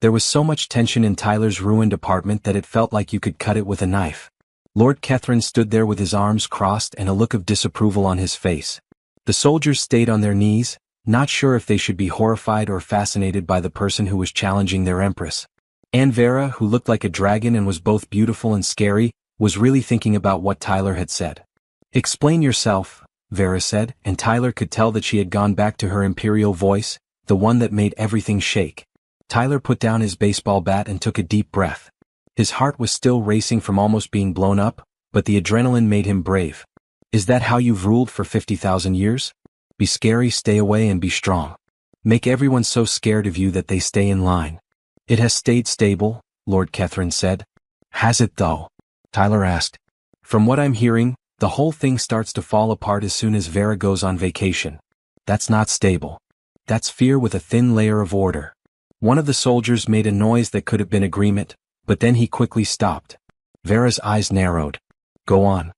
There was so much tension in Tyler's ruined apartment that it felt like you could cut it with a knife. Lord Catherine stood there with his arms crossed and a look of disapproval on his face. The soldiers stayed on their knees, not sure if they should be horrified or fascinated by the person who was challenging their empress. And Vera, who looked like a dragon and was both beautiful and scary, was really thinking about what Tyler had said. Explain yourself, Vera said, and Tyler could tell that she had gone back to her imperial voice, the one that made everything shake. Tyler put down his baseball bat and took a deep breath. His heart was still racing from almost being blown up, but the adrenaline made him brave. Is that how you've ruled for 50,000 years? Be scary, stay away, and be strong. Make everyone so scared of you that they stay in line. It has stayed stable, Lord Catherine said. Has it though? Tyler asked. From what I'm hearing, the whole thing starts to fall apart as soon as Vera goes on vacation. That's not stable. That's fear with a thin layer of order. One of the soldiers made a noise that could have been agreement, but then he quickly stopped. Vera's eyes narrowed. Go on.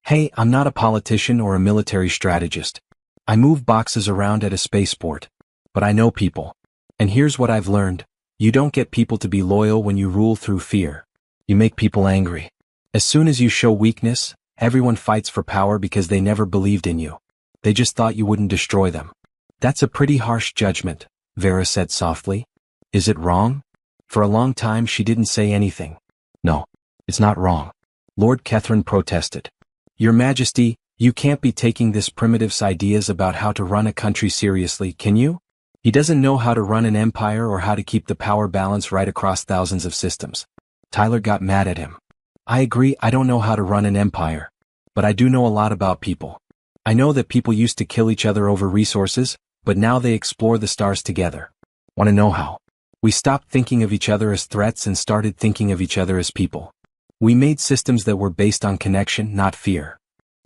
Hey, I'm not a politician or a military strategist. I move boxes around at a spaceport. But I know people. And here's what I've learned. You don't get people to be loyal when you rule through fear. You make people angry. As soon as you show weakness, everyone fights for power because they never believed in you. They just thought you wouldn't destroy them. That's a pretty harsh judgment, Vera said softly. Is it wrong? For a long time she didn't say anything. No, it's not wrong. Lord Catherine protested. Your Majesty, you can't be taking this primitive's ideas about how to run a country seriously, can you? He doesn't know how to run an empire or how to keep the power balance right across thousands of systems. Tyler got mad at him. I agree, I don't know how to run an empire. But I do know a lot about people. I know that people used to kill each other over resources, but now they explore the stars together. Want to know how? We stopped thinking of each other as threats and started thinking of each other as people. We made systems that were based on connection, not fear.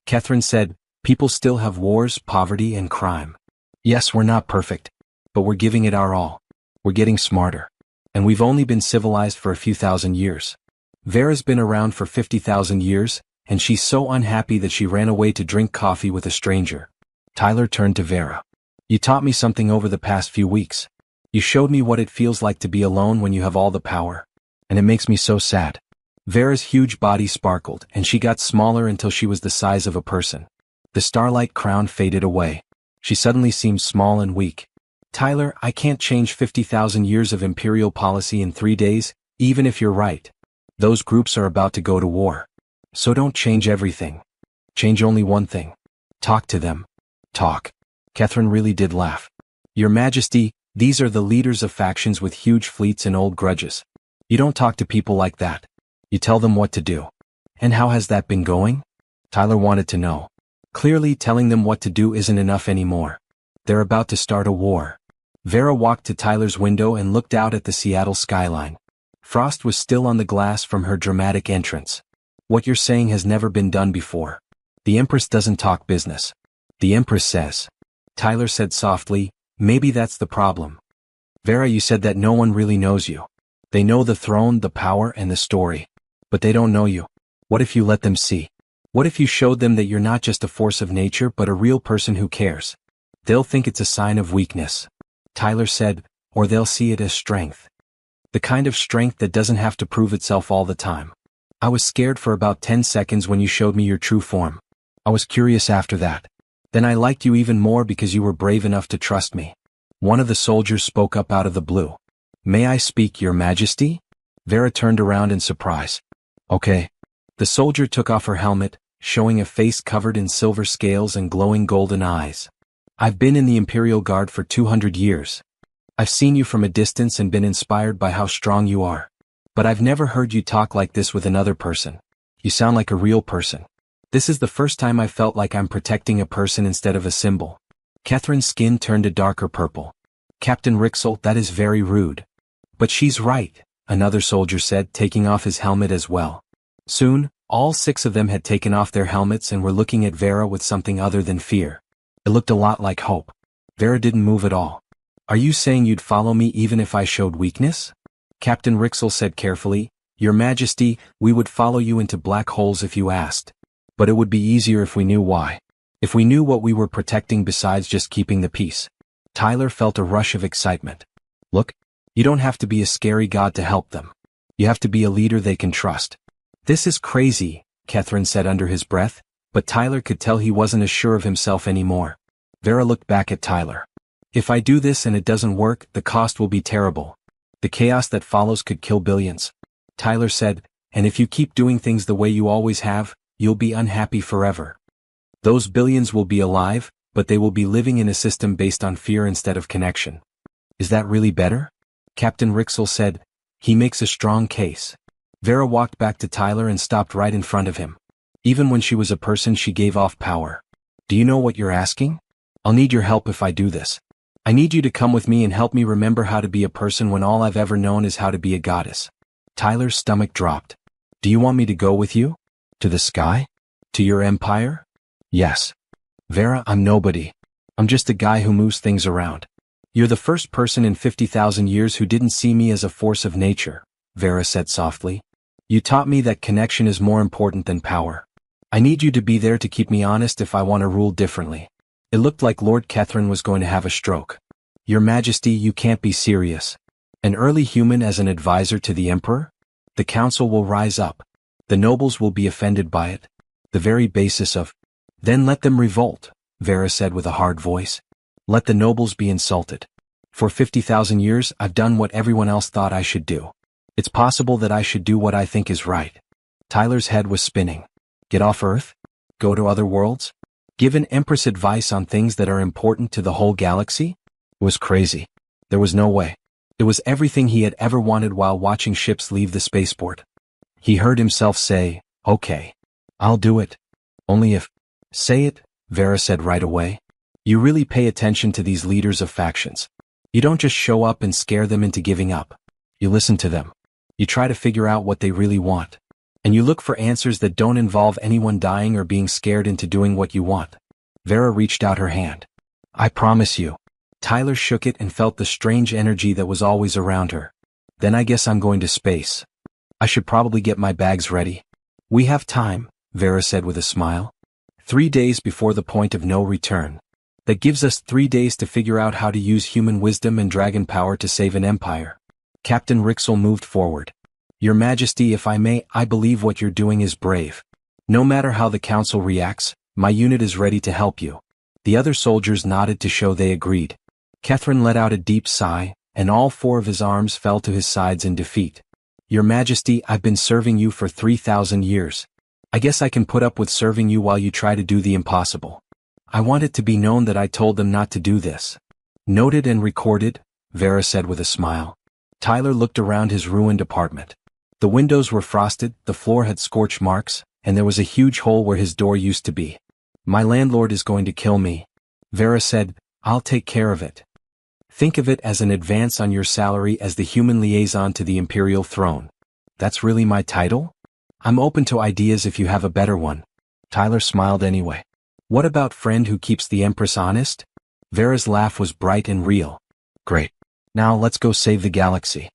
Catherine said, people still have wars, poverty, and crime. Yes, we're not perfect, but we're giving it our all. We're getting smarter. And we've only been civilized for a few thousand years. Vera's been around for 50,000 years, and she's so unhappy that she ran away to drink coffee with a stranger. Tyler turned to Vera. You taught me something over the past few weeks. You showed me what it feels like to be alone when you have all the power. And it makes me so sad. Vera's huge body sparkled, and she got smaller until she was the size of a person. The starlight crown faded away. She suddenly seemed small and weak. Tyler, I can't change 50,000 years of imperial policy in 3 days, even if you're right. Those groups are about to go to war. So don't change everything. Change only one thing. Talk to them. Talk. Catherine really did laugh. Your Majesty, these are the leaders of factions with huge fleets and old grudges. You don't talk to people like that. You tell them what to do. And how has that been going? Tyler wanted to know. Clearly telling them what to do isn't enough anymore. They're about to start a war. Vera walked to Tyler's window and looked out at the Seattle skyline. Frost was still on the glass from her dramatic entrance. What you're saying has never been done before. The Empress doesn't talk business. The Empress says. Tyler said softly, maybe that's the problem. Vera, you said that no one really knows you. They know the throne, the power, and the story. But they don't know you. What if you let them see? What if you showed them that you're not just a force of nature but a real person who cares? They'll think it's a sign of weakness. Tyler said, or they'll see it as strength. The kind of strength that doesn't have to prove itself all the time. I was scared for about 10 seconds when you showed me your true form. I was curious after that. Then I liked you even more because you were brave enough to trust me. One of the soldiers spoke up out of the blue. May I speak, Your Majesty? Vera turned around in surprise. Okay. The soldier took off her helmet, showing a face covered in silver scales and glowing golden eyes. I've been in the Imperial Guard for 200 years. I've seen you from a distance and been inspired by how strong you are. But I've never heard you talk like this with another person. You sound like a real person. This is the first time I felt like I'm protecting a person instead of a symbol. Catherine's skin turned a darker purple. Captain Rixel, that is very rude. But she's right, another soldier said, taking off his helmet as well. Soon, all 6 of them had taken off their helmets and were looking at Vera with something other than fear. It looked a lot like hope. Vera didn't move at all. Are you saying you'd follow me even if I showed weakness? Captain Rixel said carefully, Your Majesty, we would follow you into black holes if you asked. But it would be easier if we knew why. If we knew what we were protecting besides just keeping the peace. Tyler felt a rush of excitement. Look, you don't have to be a scary god to help them. You have to be a leader they can trust. This is crazy, Catherine said under his breath, but Tyler could tell he wasn't as sure of himself anymore. Vera looked back at Tyler. If I do this and it doesn't work, the cost will be terrible. The chaos that follows could kill billions. Tyler said, and if you keep doing things the way you always have, you'll be unhappy forever. Those billions will be alive, but they will be living in a system based on fear instead of connection. Is that really better? Captain Rixel said, he makes a strong case. Vera walked back to Tyler and stopped right in front of him. Even when she was a person, she gave off power. Do you know what you're asking? I'll need your help if I do this. I need you to come with me and help me remember how to be a person when all I've ever known is how to be a goddess. Tyler's stomach dropped. Do you want me to go with you? To the sky? To your empire? Yes. Vera, I'm nobody. I'm just a guy who moves things around. You're the first person in 50,000 years who didn't see me as a force of nature, Vera said softly. You taught me that connection is more important than power. I need you to be there to keep me honest if I want to rule differently. It looked like Lord Catherine was going to have a stroke. Your Majesty, you can't be serious. An early human as an advisor to the Emperor? The council will rise up. The nobles will be offended by it. The very basis of... Then let them revolt, Vera said with a hard voice. Let the nobles be insulted. For 50,000 years, I've done what everyone else thought I should do. It's possible that I should do what I think is right. Tyler's head was spinning. Get off Earth? Go to other worlds? Give an empress advice on things that are important to the whole galaxy? It was crazy. There was no way. It was everything he had ever wanted while watching ships leave the spaceport. He heard himself say, "Okay. I'll do it. Only if—" "Say it," Vera said right away. "You really pay attention to these leaders of factions. You don't just show up and scare them into giving up. You listen to them. You try to figure out what they really want. And you look for answers that don't involve anyone dying or being scared into doing what you want." Vera reached out her hand. "I promise you." Tyler shook it and felt the strange energy that was always around her. "Then I guess I'm going to space. I should probably get my bags ready." "We have time," Vera said with a smile. 3 days before the point of no return. That gives us 3 days to figure out how to use human wisdom and dragon power to save an empire. Captain Rixel moved forward. "Your Majesty, if I may, I believe what you're doing is brave. No matter how the council reacts, my unit is ready to help you." The other soldiers nodded to show they agreed. Catherine let out a deep sigh, and all 4 of his arms fell to his sides in defeat. "Your Majesty, I've been serving you for 3,000 years. I guess I can put up with serving you while you try to do the impossible. I want it to be known that I told them not to do this." "Noted and recorded," Vera said with a smile. Tyler looked around his ruined apartment. The windows were frosted, the floor had scorch marks, and there was a huge hole where his door used to be. "My landlord is going to kill me," Vera said. "I'll take care of it. Think of it as an advance on your salary as the human liaison to the imperial throne." "That's really my title? I'm open to ideas if you have a better one." Tyler smiled anyway. "What about friend who keeps the Empress honest?" Vera's laugh was bright and real. "Great. Now let's go save the galaxy."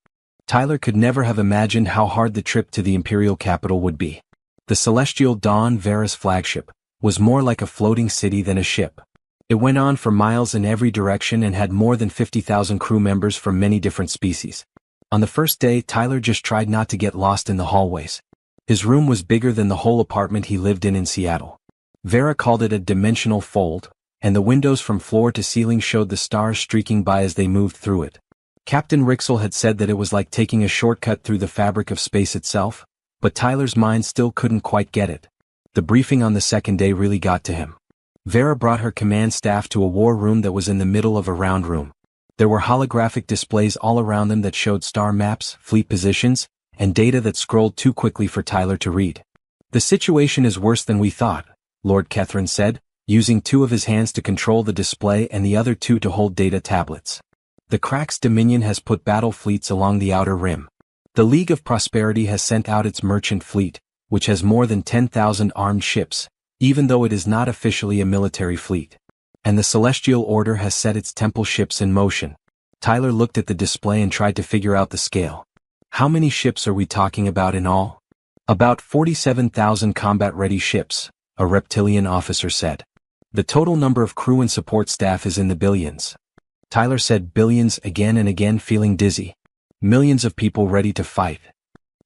Tyler could never have imagined how hard the trip to the imperial capital would be. The Celestial Dawn, Vera's flagship, was more like a floating city than a ship. It went on for miles in every direction and had more than 50,000 crew members from many different species. On the first day, Tyler just tried not to get lost in the hallways. His room was bigger than the whole apartment he lived in Seattle. Vera called it a dimensional fold, and the windows from floor to ceiling showed the stars streaking by as they moved through it. Captain Rixel had said that it was like taking a shortcut through the fabric of space itself, but Tyler's mind still couldn't quite get it. The briefing on the second day really got to him. Vera brought her command staff to a war room that was in the middle of a round room. There were holographic displays all around them that showed star maps, fleet positions, and data that scrolled too quickly for Tyler to read. "The situation is worse than we thought," Lord Catherine said, using 2 of his hands to control the display and the other 2 to hold data tablets. "The Crack's Dominion has put battle fleets along the outer rim. The League of Prosperity has sent out its merchant fleet, which has more than 10,000 armed ships, even though it is not officially a military fleet. And the Celestial Order has set its temple ships in motion." Tyler looked at the display and tried to figure out the scale. "How many ships are we talking about in all?" "About 47,000 combat-ready ships," a reptilian officer said. "The total number of crew and support staff is in the billions." Tyler said billions again and again, feeling dizzy. "Millions of people ready to fight."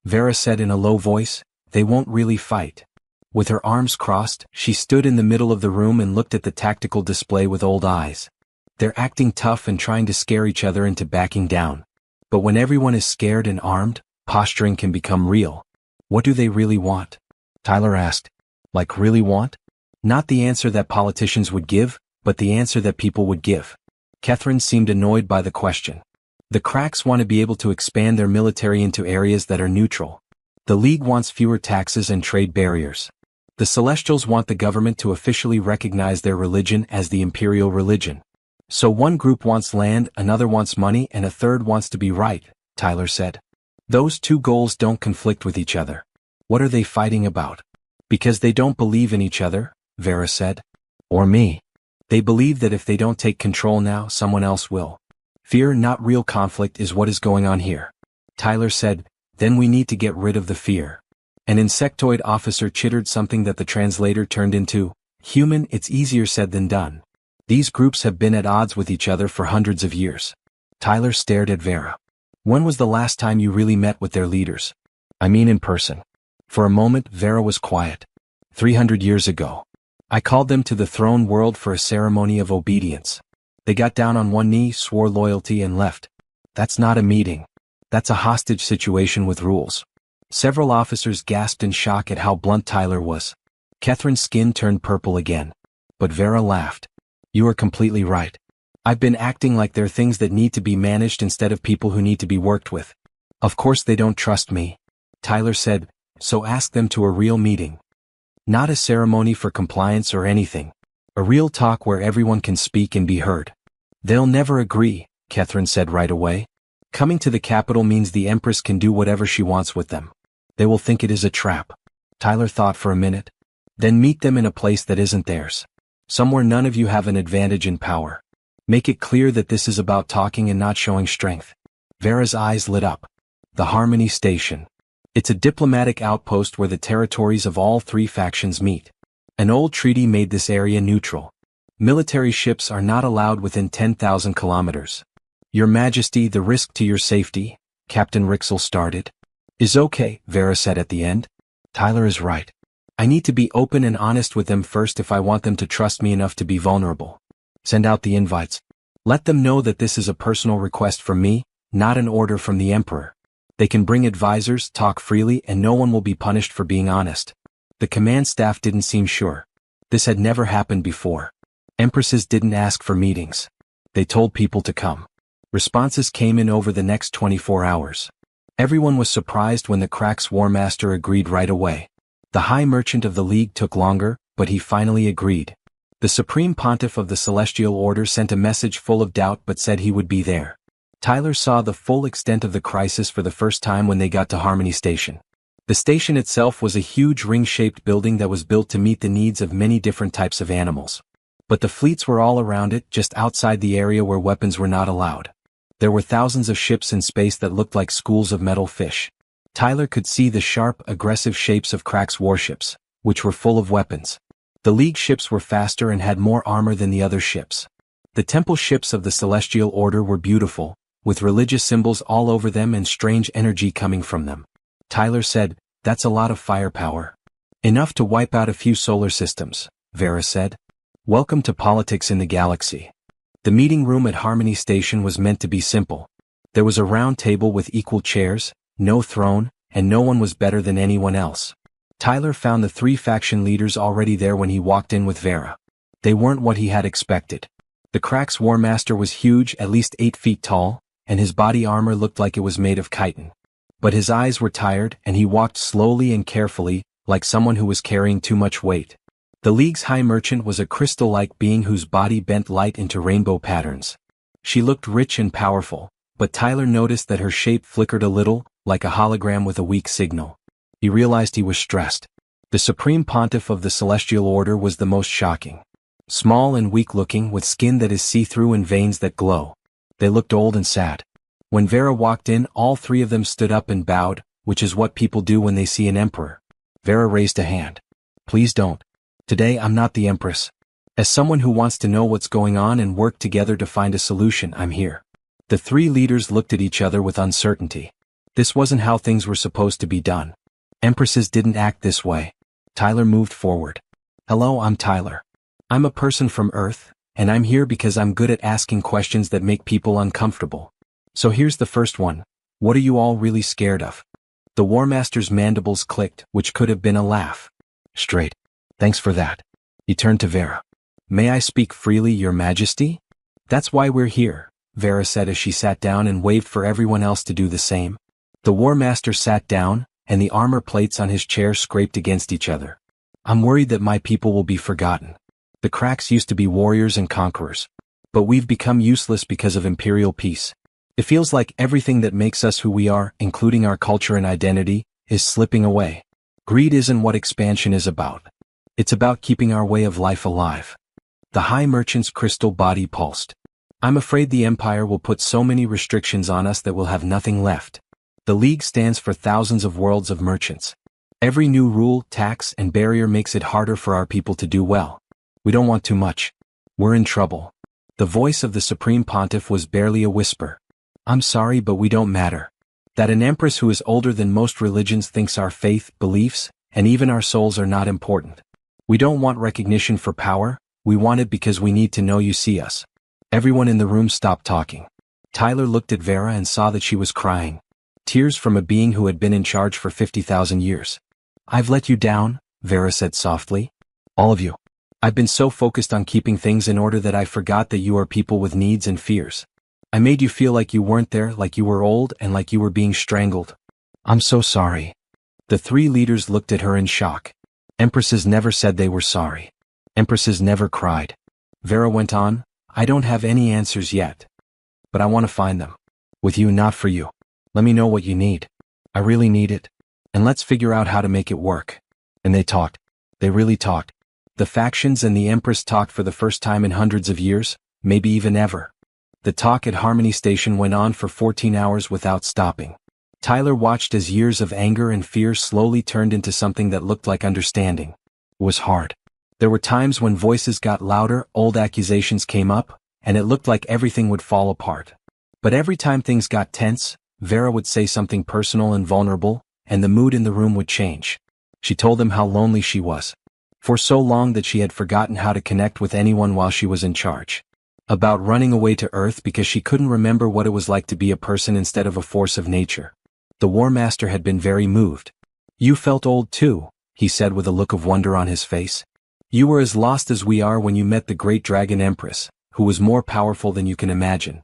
Vera said in a low voice, "They won't really fight." With her arms crossed, she stood in the middle of the room and looked at the tactical display with old eyes. "They're acting tough and trying to scare each other into backing down. But when everyone is scared and armed, posturing can become real." "What do they really want?" Tyler asked. "Like really want?" "Not the answer that politicians would give, but the answer that people would give." Catherine seemed annoyed by the question. "The Cracks want to be able to expand their military into areas that are neutral. The League wants fewer taxes and trade barriers. The Celestials want the government to officially recognize their religion as the imperial religion. So one group wants land, another wants money, and a third wants to be right," Tyler said. "Those 2 goals don't conflict with each other. What are they fighting about?" "Because they don't believe in each other," Vera said. "Or me. They believe that if they don't take control now, someone else will. Fear, not real conflict, is what is going on here." Tyler said, "Then we need to get rid of the fear." An insectoid officer chittered something that the translator turned into, "Human, it's easier said than done. These groups have been at odds with each other for hundreds of years." Tyler stared at Vera. "When was the last time you really met with their leaders? I mean in person." For a moment, Vera was quiet. 300 years ago. I called them to the throne world for a ceremony of obedience. They got down on one knee, swore loyalty, and left. That's not a meeting. That's a hostage situation with rules. Several officers gasped in shock at how blunt Tyler was. Catherine's skin turned purple again. But Vera laughed. You are completely right. I've been acting like they're things that need to be managed instead of people who need to be worked with. Of course they don't trust me. Tyler said, so ask them to a real meeting. Not a ceremony for compliance or anything. A real talk where everyone can speak and be heard. They'll never agree, Catherine said right away. Coming to the capital means the Empress can do whatever she wants with them. They will think it is a trap. Tyler thought for a minute. Then meet them in a place that isn't theirs. Somewhere none of you have an advantage in power. Make it clear that this is about talking and not showing strength. Vera's eyes lit up. The Harmony Station. It's a diplomatic outpost where the territories of all three factions meet. An old treaty made this area neutral. Military ships are not allowed within 10,000 kilometers. Your Majesty, the risk to your safety, Captain Rixel started. Is okay, Vera said at the end. Tyler is right. I need to be open and honest with them first if I want them to trust me enough to be vulnerable. Send out the invites. Let them know that this is a personal request from me, not an order from the Emperor. They can bring advisors, talk freely, and no one will be punished for being honest. The command staff didn't seem sure. This had never happened before. Empresses didn't ask for meetings. They told people to come. Responses came in over the next 24 hours. Everyone was surprised when the Crack's War Master agreed right away. The High Merchant of the League took longer, but he finally agreed. The Supreme Pontiff of the Celestial Order sent a message full of doubt but said he would be there. Tyler saw the full extent of the crisis for the first time when they got to Harmony Station. The station itself was a huge ring-shaped building that was built to meet the needs of many different types of animals. But the fleets were all around it, just outside the area where weapons were not allowed. There were thousands of ships in space that looked like schools of metal fish. Tyler could see the sharp, aggressive shapes of Crack's warships, which were full of weapons. The League ships were faster and had more armor than the other ships. The temple ships of the Celestial Order were beautiful, with religious symbols all over them and strange energy coming from them. Tyler said, that's a lot of firepower. Enough to wipe out a few solar systems, Vera said. Welcome to politics in the galaxy. The meeting room at Harmony Station was meant to be simple. There was a round table with equal chairs, no throne, and no one was better than anyone else. Tyler found the three faction leaders already there when he walked in with Vera. They weren't what he had expected. The Crack's War Master was huge, at least 8 feet tall, and his body armor looked like it was made of chitin. But his eyes were tired, and he walked slowly and carefully, like someone who was carrying too much weight. The League's High Merchant was a crystal-like being whose body bent light into rainbow patterns. She looked rich and powerful, but Tyler noticed that her shape flickered a little, like a hologram with a weak signal. He realized he was stressed. The Supreme Pontiff of the Celestial Order was the most shocking. Small and weak-looking, with skin that is see-through and veins that glow. They looked old and sad. When Vera walked in, all three of them stood up and bowed, which is what people do when they see an emperor. Vera raised a hand. Please don't. Today I'm not the Empress. As someone who wants to know what's going on and work together to find a solution, I'm here. The three leaders looked at each other with uncertainty. This wasn't how things were supposed to be done. Empresses didn't act this way. Tyler moved forward. Hello, I'm Tyler. I'm a person from Earth, and I'm here because I'm good at asking questions that make people uncomfortable. So here's the first one. What are you all really scared of? The War Master's mandibles clicked, which could have been a laugh. Straight. Thanks for that. He turned to Vera. May I speak freely, Your Majesty? That's why we're here, Vera said as she sat down and waved for everyone else to do the same. The War Master sat down, and the armor plates on his chair scraped against each other. I'm worried that my people will be forgotten. The Cracks used to be warriors and conquerors. But we've become useless because of imperial peace. It feels like everything that makes us who we are, including our culture and identity, is slipping away. Greed isn't what expansion is about. It's about keeping our way of life alive. The High Merchant's crystal body pulsed. I'm afraid the Empire will put so many restrictions on us that we'll have nothing left. The League stands for thousands of worlds of merchants. Every new rule, tax, and barrier makes it harder for our people to do well. We don't want too much. We're in trouble. The voice of the Supreme Pontiff was barely a whisper. I'm sorry, but we don't matter. That an empress who is older than most religions thinks our faith, beliefs, and even our souls are not important. We don't want recognition for power, we want it because we need to know you see us. Everyone in the room stopped talking. Tyler looked at Vera and saw that she was crying. Tears from a being who had been in charge for 50,000 years. "I've let you down," Vera said softly. "All of you. I've been so focused on keeping things in order that I forgot that you are people with needs and fears. I made you feel like you weren't there, like you were old, and like you were being strangled. I'm so sorry." The three leaders looked at her in shock. Empresses never said they were sorry. Empresses never cried. Vera went on, "I don't have any answers yet. But I want to find them. With you, not for you. Let me know what you need. I really need it. And let's figure out how to make it work." And they talked. They really talked. The factions and the Empress talked for the first time in hundreds of years, maybe even ever. The talk at Harmony Station went on for 14 hours without stopping. Tyler watched as years of anger and fear slowly turned into something that looked like understanding. It was hard. There were times when voices got louder, old accusations came up, and it looked like everything would fall apart. But every time things got tense, Vera would say something personal and vulnerable, and the mood in the room would change. She told them how lonely she was. For so long that she had forgotten how to connect with anyone while she was in charge. About running away to Earth because she couldn't remember what it was like to be a person instead of a force of nature. The War Master had been very moved. "You felt old too," he said with a look of wonder on his face. "You were as lost as we are when you met the great Dragon Empress, who was more powerful than you can imagine."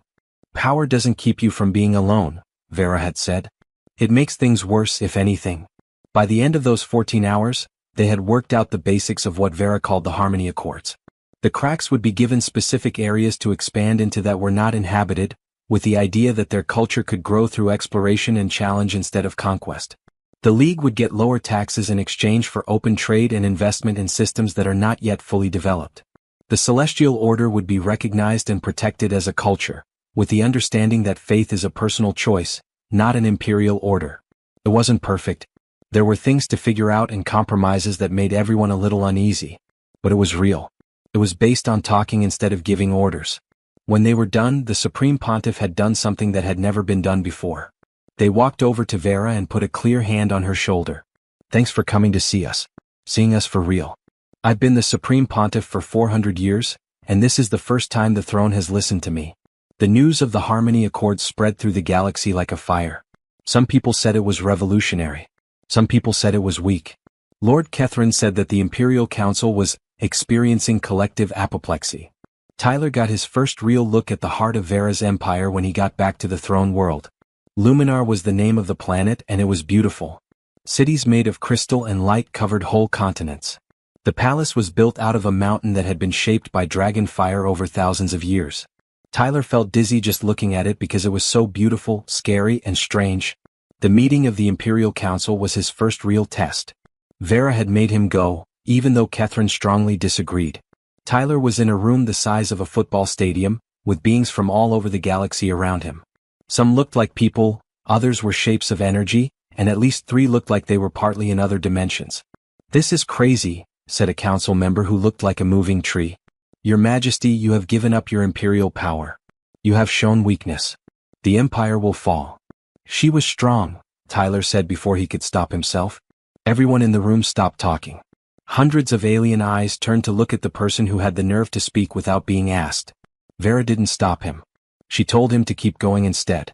"Power doesn't keep you from being alone," Vera had said. "It makes things worse, if anything." By the end of those 14 hours, they had worked out the basics of what Vera called the Harmony Accords. The cracks would be given specific areas to expand into that were not inhabited, with the idea that their culture could grow through exploration and challenge instead of conquest. The League would get lower taxes in exchange for open trade and investment in systems that are not yet fully developed. The Celestial Order would be recognized and protected as a culture, with the understanding that faith is a personal choice, not an imperial order. It wasn't perfect. There were things to figure out and compromises that made everyone a little uneasy. But it was real. It was based on talking instead of giving orders. When they were done, the Supreme Pontiff had done something that had never been done before. They walked over to Vera and put a clear hand on her shoulder. "Thanks for coming to see us. Seeing us for real. I've been the Supreme Pontiff for 400 years, and this is the first time the throne has listened to me." The news of the Harmony Accords spread through the galaxy like a fire. Some people said it was revolutionary. Some people said it was weak. Lord Kethrin said that the Imperial Council was experiencing collective apoplexy. Tyler got his first real look at the heart of Vera's empire when he got back to the throne world. Luminar was the name of the planet and it was beautiful. Cities made of crystal and light covered whole continents. The palace was built out of a mountain that had been shaped by dragon fire over thousands of years. Tyler felt dizzy just looking at it because it was so beautiful, scary, and strange. The meeting of the Imperial Council was his first real test. Vera had made him go, even though Kethrin strongly disagreed. Tyler was in a room the size of a football stadium, with beings from all over the galaxy around him. Some looked like people, others were shapes of energy, and at least 3 looked like they were partly in other dimensions. "This is crazy," said a council member who looked like a moving tree. "Your Majesty, you have given up your imperial power. You have shown weakness. The Empire will fall." "She was strong," Tyler said before he could stop himself. Everyone in the room stopped talking. Hundreds of alien eyes turned to look at the person who had the nerve to speak without being asked. Vera didn't stop him. She told him to keep going instead.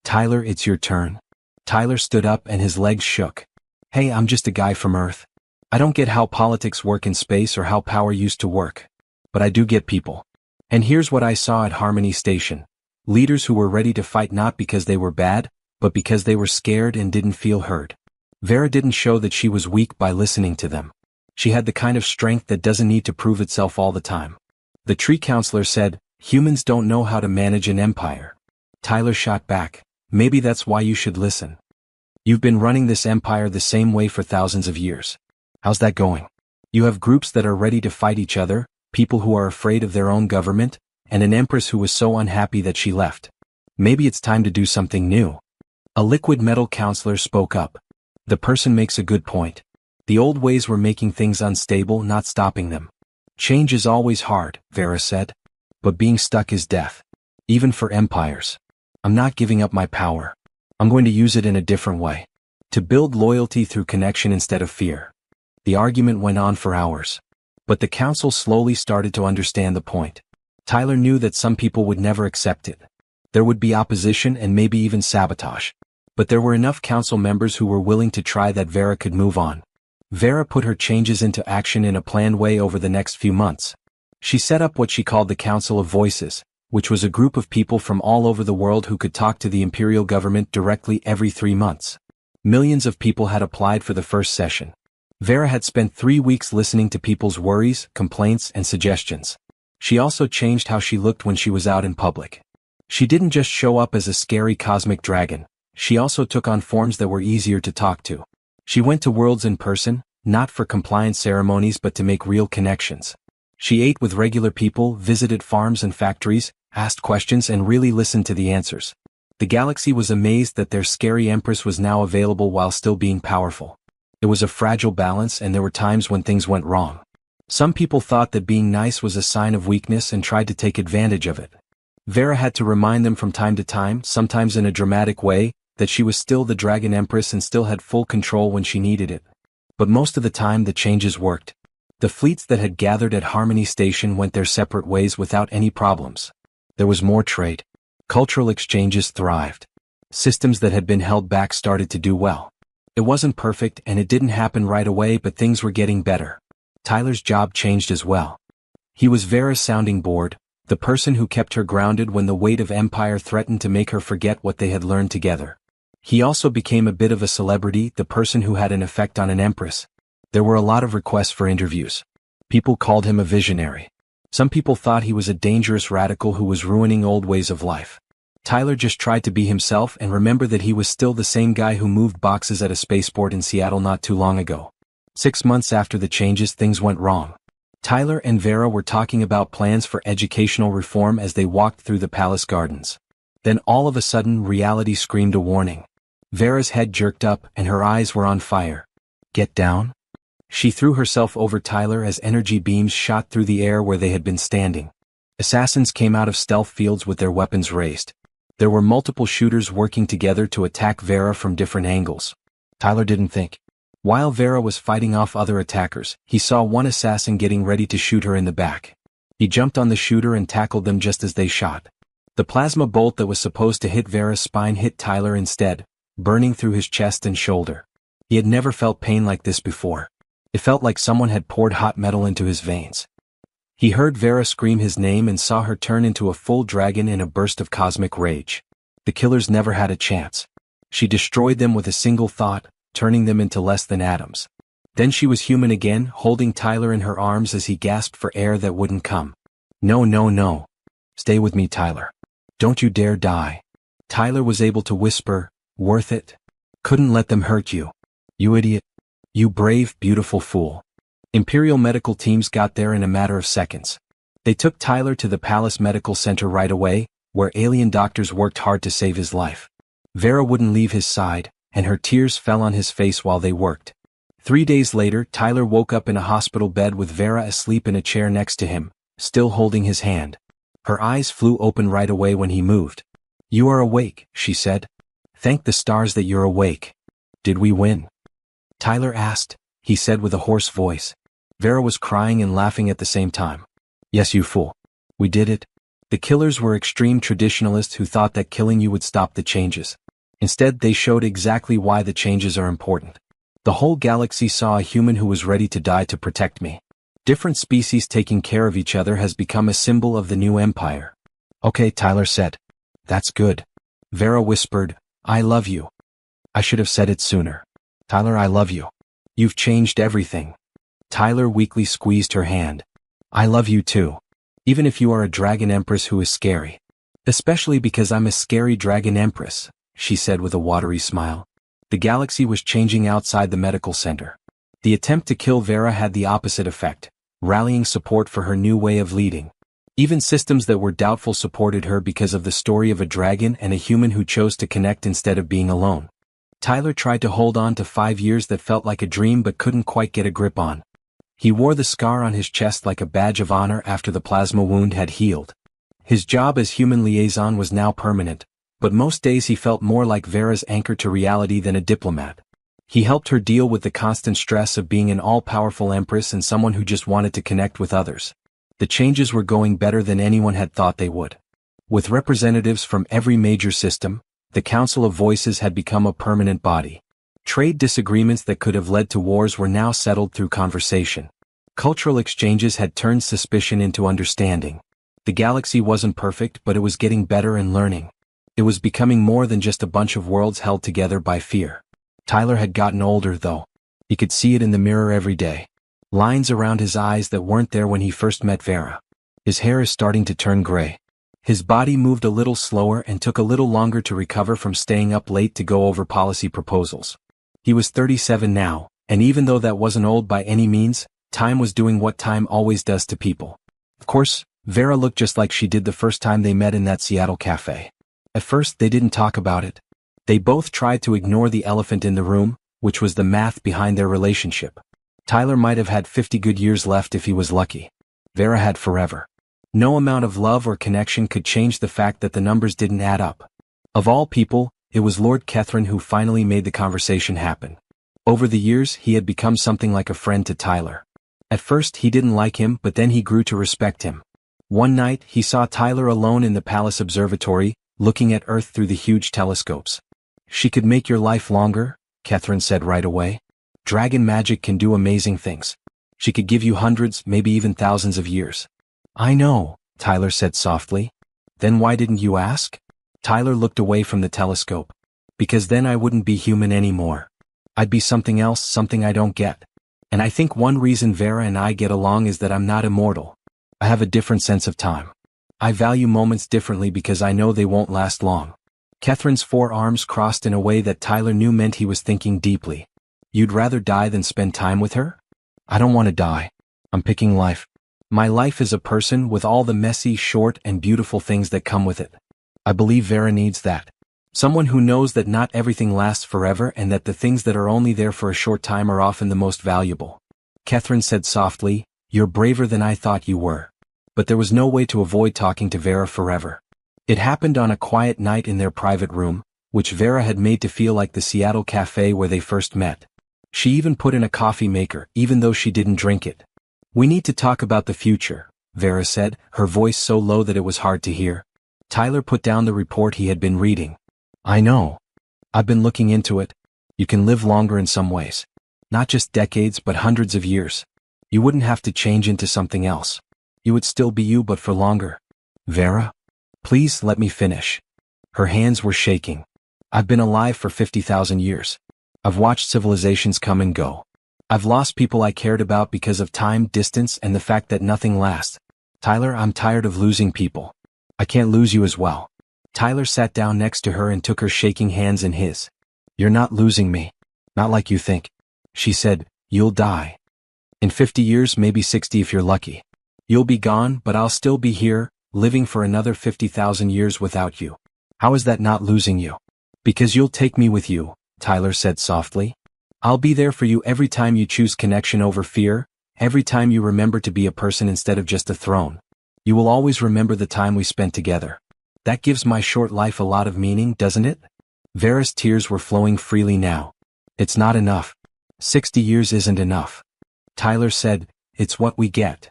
"Tyler, it's your turn." Tyler stood up and his legs shook. "Hey, I'm just a guy from Earth. I don't get how politics work in space or how power used to work. But I do get people. And here's what I saw at Harmony Station. Leaders who were ready to fight not because they were bad, but because they were scared and didn't feel heard." Vera didn't show that she was weak by listening to them. She had the kind of strength that doesn't need to prove itself all the time. The tree counselor said, "Humans don't know how to manage an empire." Tyler shot back, "Maybe that's why you should listen. You've been running this empire the same way for thousands of years. How's that going? You have groups that are ready to fight each other, people who are afraid of their own government, and an empress who was so unhappy that she left. Maybe it's time to do something new." A liquid metal counselor spoke up. "The person makes a good point. The old ways were making things unstable, not stopping them. Change is always hard," Vera said. "But being stuck is death. Even for empires. I'm not giving up my power. I'm going to use it in a different way. To build loyalty through connection instead of fear." The argument went on for hours. But the council slowly started to understand the point. Tyler knew that some people would never accept it. There would be opposition and maybe even sabotage. But there were enough council members who were willing to try that Vera could move on. Vera put her changes into action in a planned way over the next few months. She set up what she called the Council of Voices, which was a group of people from all over the world who could talk to the imperial government directly every 3 months. Millions of people had applied for the first session. Vera had spent 3 weeks listening to people's worries, complaints, and suggestions. She also changed how she looked when she was out in public. She didn't just show up as a scary cosmic dragon, she also took on forms that were easier to talk to. She went to worlds in person, not for compliance ceremonies but to make real connections. She ate with regular people, visited farms and factories, asked questions and really listened to the answers. The galaxy was amazed that their scary empress was now available while still being powerful. It was a fragile balance and there were times when things went wrong. Some people thought that being nice was a sign of weakness and tried to take advantage of it. Vera had to remind them from time to time, sometimes in a dramatic way, that she was still the Dragon Empress and still had full control when she needed it. But most of the time the changes worked. The fleets that had gathered at Harmony Station went their separate ways without any problems. There was more trade. Cultural exchanges thrived. Systems that had been held back started to do well. It wasn't perfect and it didn't happen right away, but things were getting better. Tyler's job changed as well. He was Vera's sounding board, the person who kept her grounded when the weight of empire threatened to make her forget what they had learned together. He also became a bit of a celebrity, the person who had an effect on an empress. There were a lot of requests for interviews. People called him a visionary. Some people thought he was a dangerous radical who was ruining old ways of life. Tyler just tried to be himself and remember that he was still the same guy who moved boxes at a spaceport in Seattle not too long ago. 6 months after the changes, things went wrong. Tyler and Vera were talking about plans for educational reform as they walked through the palace gardens. Then all of a sudden reality screamed a warning. Vera's head jerked up and her eyes were on fire. Get down? She threw herself over Tyler as energy beams shot through the air where they had been standing. Assassins came out of stealth fields with their weapons raised. There were multiple shooters working together to attack Vera from different angles. Tyler didn't think. While Vera was fighting off other attackers, he saw one assassin getting ready to shoot her in the back. He jumped on the shooter and tackled them just as they shot. The plasma bolt that was supposed to hit Vera's spine hit Tyler instead, burning through his chest and shoulder. He had never felt pain like this before. It felt like someone had poured hot metal into his veins. He heard Vera scream his name and saw her turn into a full dragon in a burst of cosmic rage. The killers never had a chance. She destroyed them with a single thought, turning them into less than atoms. Then she was human again, holding Tyler in her arms as he gasped for air that wouldn't come. No, no, no. Stay with me, Tyler. Don't you dare die. Tyler was able to whisper, worth it. Couldn't let them hurt you. You idiot. You brave, beautiful fool. Imperial medical teams got there in a matter of seconds. They took Tyler to the Palace Medical Center right away, where alien doctors worked hard to save his life. Vera wouldn't leave his side, and her tears fell on his face while they worked. 3 days later, Tyler woke up in a hospital bed with Vera asleep in a chair next to him, still holding his hand. Her eyes flew open right away when he moved. You are awake, she said. Thank the stars that you're awake. Did we win? Tyler asked, he said with a hoarse voice. Vera was crying and laughing at the same time. Yes, you fool. We did it. The killers were extreme traditionalists who thought that killing you would stop the changes. Instead, they showed exactly why the changes are important. The whole galaxy saw a human who was ready to die to protect me. Different species taking care of each other has become a symbol of the new empire. Okay, Tyler said. That's good. Vera whispered, I love you. I should have said it sooner. Tyler, I love you. You've changed everything. Tyler weakly squeezed her hand. I love you too. Even if you are a dragon empress who is scary. Especially because I'm a scary dragon empress, she said with a watery smile. The galaxy was changing outside the medical center. The attempt to kill Vera had the opposite effect, rallying support for her new way of leading. Even systems that were doubtful supported her because of the story of a dragon and a human who chose to connect instead of being alone. Tyler tried to hold on to 5 years that felt like a dream but couldn't quite get a grip on. He wore the scar on his chest like a badge of honor after the plasma wound had healed. His job as human liaison was now permanent, but most days he felt more like Vera's anchor to reality than a diplomat. He helped her deal with the constant stress of being an all-powerful empress and someone who just wanted to connect with others. The changes were going better than anyone had thought they would. With representatives from every major system, the Council of Voices had become a permanent body. Trade disagreements that could have led to wars were now settled through conversation. Cultural exchanges had turned suspicion into understanding. The galaxy wasn't perfect, but it was getting better and learning. It was becoming more than just a bunch of worlds held together by fear. Tyler had gotten older, though. He could see it in the mirror every day. Lines around his eyes that weren't there when he first met Vera. His hair is starting to turn gray. His body moved a little slower and took a little longer to recover from staying up late to go over policy proposals. He was 37 now, and even though that wasn't old by any means, time was doing what time always does to people. Of course, Vera looked just like she did the first time they met in that Seattle cafe. At first, they didn't talk about it. They both tried to ignore the elephant in the room, which was the math behind their relationship. Tyler might have had 50 good years left if he was lucky. Vera had forever. No amount of love or connection could change the fact that the numbers didn't add up. Of all people, it was Lord Kethrin who finally made the conversation happen. Over the years, he had become something like a friend to Tyler. At first, he didn't like him, but then he grew to respect him. One night, he saw Tyler alone in the Palace Observatory, looking at Earth through the huge telescopes. "She could make your life longer," Kethrin said right away. "Dragon magic can do amazing things. She could give you hundreds, maybe even thousands of years." "I know," Tyler said softly. "Then why didn't you ask?" Tyler looked away from the telescope. "Because then I wouldn't be human anymore. I'd be something else, something I don't get. And I think one reason Vera and I get along is that I'm not immortal. I have a different sense of time. I value moments differently because I know they won't last long." Kethrin's forearms crossed in a way that Tyler knew meant he was thinking deeply. "You'd rather die than spend time with her?" "I don't want to die. I'm picking life. My life is a person with all the messy, short, and beautiful things that come with it. I believe Vera needs that. Someone who knows that not everything lasts forever and that the things that are only there for a short time are often the most valuable." Kethrin said softly, "You're braver than I thought you were." But there was no way to avoid talking to Vera forever. It happened on a quiet night in their private room, which Vera had made to feel like the Seattle cafe where they first met. She even put in a coffee maker, even though she didn't drink it. "We need to talk about the future," Vera said, her voice so low that it was hard to hear. Tyler put down the report he had been reading. "I know. I've been looking into it. You can live longer in some ways. Not just decades, but hundreds of years. You wouldn't have to change into something else. You would still be you, but for longer." "Vera? Please let me finish." Her hands were shaking. "I've been alive for 50,000 years. I've watched civilizations come and go. I've lost people I cared about because of time, distance, and the fact that nothing lasts. Tyler, I'm tired of losing people. I can't lose you as well." Tyler sat down next to her and took her shaking hands in his. "You're not losing me. Not like you think." She said, "You'll die. In 50 years, maybe 60 if you're lucky. You'll be gone, but I'll still be here, living for another 50,000 years without you. How is that not losing you?" "Because you'll take me with you," Tyler said softly. "I'll be there for you every time you choose connection over fear, every time you remember to be a person instead of just a throne. You will always remember the time we spent together. That gives my short life a lot of meaning, doesn't it?" Vera's tears were flowing freely now. "It's not enough. 60 years isn't enough." Tyler said, "It's what we get.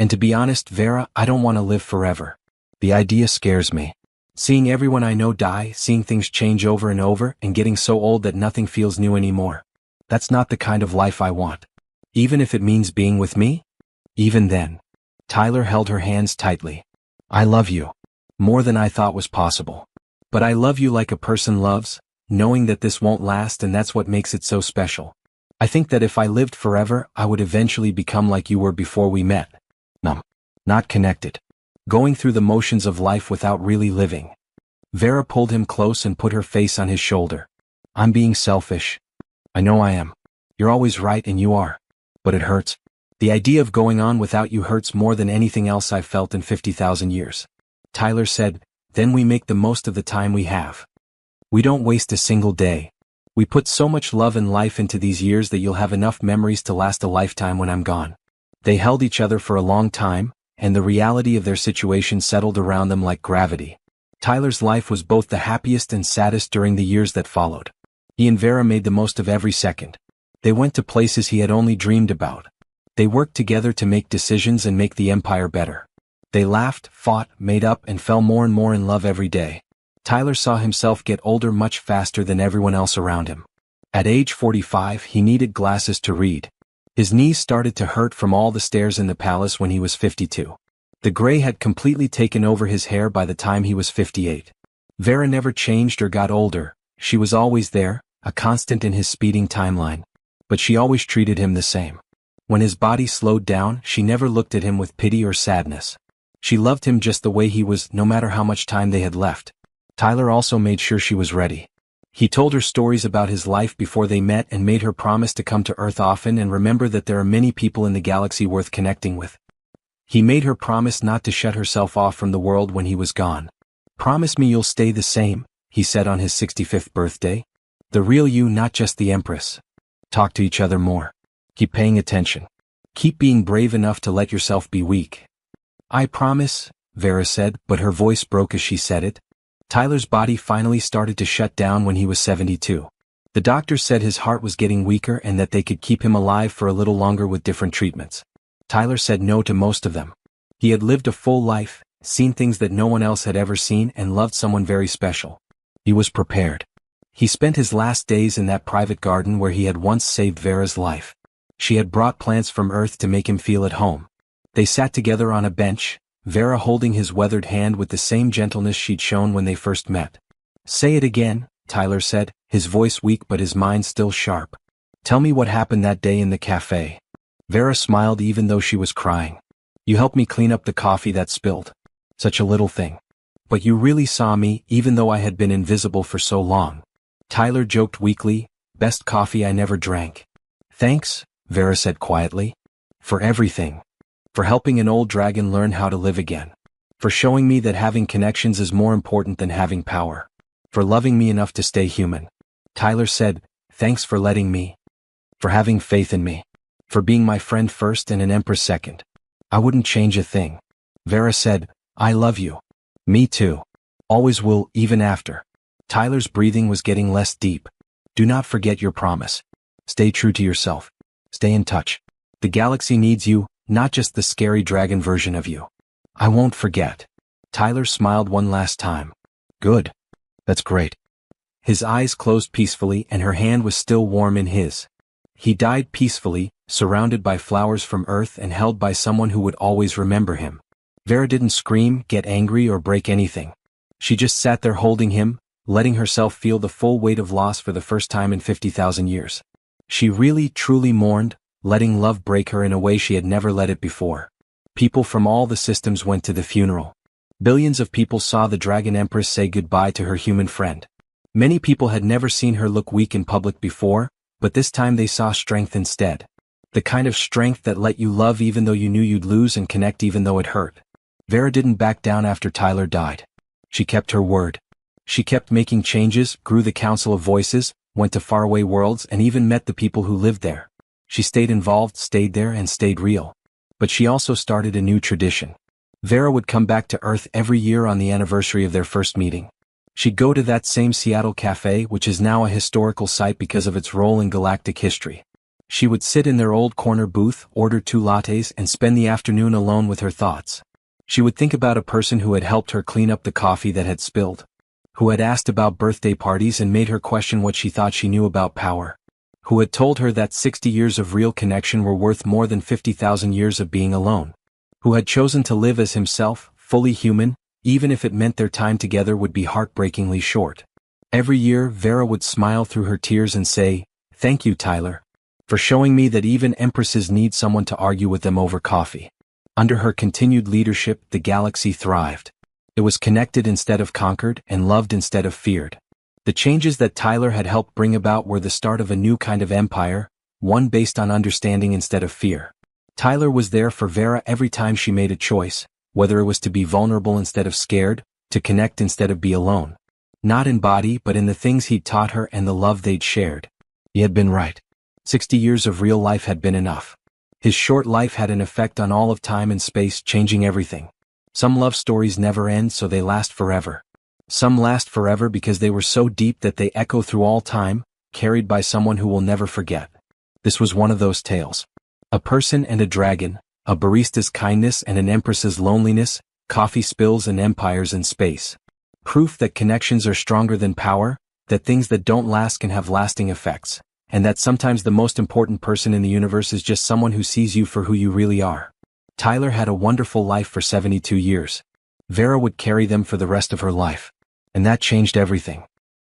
And to be honest, Vera, I don't want to live forever. The idea scares me. Seeing everyone I know die, seeing things change over and over, and getting so old that nothing feels new anymore. That's not the kind of life I want. Even if it means being with me?" "Even then." Tyler held her hands tightly. "I love you. More than I thought was possible. But I love you like a person loves, knowing that this won't last, and that's what makes it so special. I think that if I lived forever, I would eventually become like you were before we met. Numb. Not connected. Going through the motions of life without really living." Vera pulled him close and put her face on his shoulder. "I'm being selfish. I know I am. You're always right and you are. But it hurts. The idea of going on without you hurts more than anything else I've felt in 50,000 years. Tyler said, "Then we make the most of the time we have. We don't waste a single day. We put so much love and life into these years that you'll have enough memories to last a lifetime when I'm gone." They held each other for a long time, and the reality of their situation settled around them like gravity. Tyler's life was both the happiest and saddest during the years that followed. He and Vera made the most of every second. They went to places he had only dreamed about. They worked together to make decisions and make the empire better. They laughed, fought, made up, and fell more and more in love every day. Tyler saw himself get older much faster than everyone else around him. At age 45, he needed glasses to read. His knees started to hurt from all the stairs in the palace when he was 52. The gray had completely taken over his hair by the time he was 58. Vera never changed or got older. She was always there, a constant in his speeding timeline. But she always treated him the same. When his body slowed down, she never looked at him with pity or sadness. She loved him just the way he was, no matter how much time they had left. Tyler also made sure she was ready. He told her stories about his life before they met and made her promise to come to Earth often and remember that there are many people in the galaxy worth connecting with. He made her promise not to shut herself off from the world when he was gone. "Promise me you'll stay the same," he said on his 65th birthday. "The real you, not just the Empress. Talk to each other more. Keep paying attention. Keep being brave enough to let yourself be weak." "I promise," Vera said, but her voice broke as she said it. Tyler's body finally started to shut down when he was 72. The doctors said his heart was getting weaker and that they could keep him alive for a little longer with different treatments. Tyler said no to most of them. He had lived a full life, seen things that no one else had ever seen, and loved someone very special. He was prepared. He spent his last days in that private garden where he had once saved Vera's life. She had brought plants from Earth to make him feel at home. They sat together on a bench, Vera holding his weathered hand with the same gentleness she'd shown when they first met. "Say it again," Tyler said, his voice weak but his mind still sharp. "Tell me what happened that day in the cafe." Vera smiled even though she was crying. "You helped me clean up the coffee that spilled. Such a little thing. But you really saw me, even though I had been invisible for so long." Tyler joked weakly, "Best coffee I never drank." "Thanks," Vera said quietly. "For everything. For helping an old dragon learn how to live again. For showing me that having connections is more important than having power. For loving me enough to stay human." Tyler said, "Thanks for letting me. For having faith in me. For being my friend first and an empress second. I wouldn't change a thing." Vera said, "I love you." "Me too. Always will, even after." Tyler's breathing was getting less deep. "Do not forget your promise. Stay true to yourself. Stay in touch. The galaxy needs you, not just the scary dragon version of you." "I won't forget." Tyler smiled one last time. "Good. That's great." His eyes closed peacefully and her hand was still warm in his. He died peacefully, surrounded by flowers from Earth and held by someone who would always remember him. Vera didn't scream, get angry, or break anything. She just sat there holding him, letting herself feel the full weight of loss for the first time in 50,000 years. She really, truly mourned, letting love break her in a way she had never let it before. People from all the systems went to the funeral. Billions of people saw the Dragon Empress say goodbye to her human friend. Many people had never seen her look weak in public before, but this time they saw strength instead. The kind of strength that let you love even though you knew you'd lose and connect even though it hurt. Vera didn't back down after Tyler died. She kept her word. She kept making changes, grew the Council of Voices, went to faraway worlds, and even met the people who lived there. She stayed involved, stayed there, and stayed real. But she also started a new tradition. Vera would come back to Earth every year on the anniversary of their first meeting. She'd go to that same Seattle cafe, which is now a historical site because of its role in galactic history. She would sit in their old corner booth, order 2 lattes, and spend the afternoon alone with her thoughts. She would think about a person who had helped her clean up the coffee that had spilled. Who had asked about birthday parties and made her question what she thought she knew about power. Who had told her that 60 years of real connection were worth more than 50,000 years of being alone. Who had chosen to live as himself, fully human, even if it meant their time together would be heartbreakingly short. Every year, Vera would smile through her tears and say, "Thank you, Tyler. For showing me that even empresses need someone to argue with them over coffee." Under her continued leadership, the galaxy thrived. It was connected instead of conquered and loved instead of feared. The changes that Tyler had helped bring about were the start of a new kind of empire, one based on understanding instead of fear. Tyler was there for Vera every time she made a choice, whether it was to be vulnerable instead of scared, to connect instead of be alone. Not in body but in the things he'd taught her and the love they'd shared. He had been right. 60 years of real life had been enough. His short life had an effect on all of time and space, changing everything. Some love stories never end, so they last forever. Some last forever because they were so deep that they echo through all time, carried by someone who will never forget. This was one of those tales. A person and a dragon, a barista's kindness and an empress's loneliness, coffee spills and empires in space. Proof that connections are stronger than power, that things that don't last can have lasting effects, and that sometimes the most important person in the universe is just someone who sees you for who you really are. Tyler had a wonderful life for 72 years. Vera would carry them for the rest of her life. And that changed everything.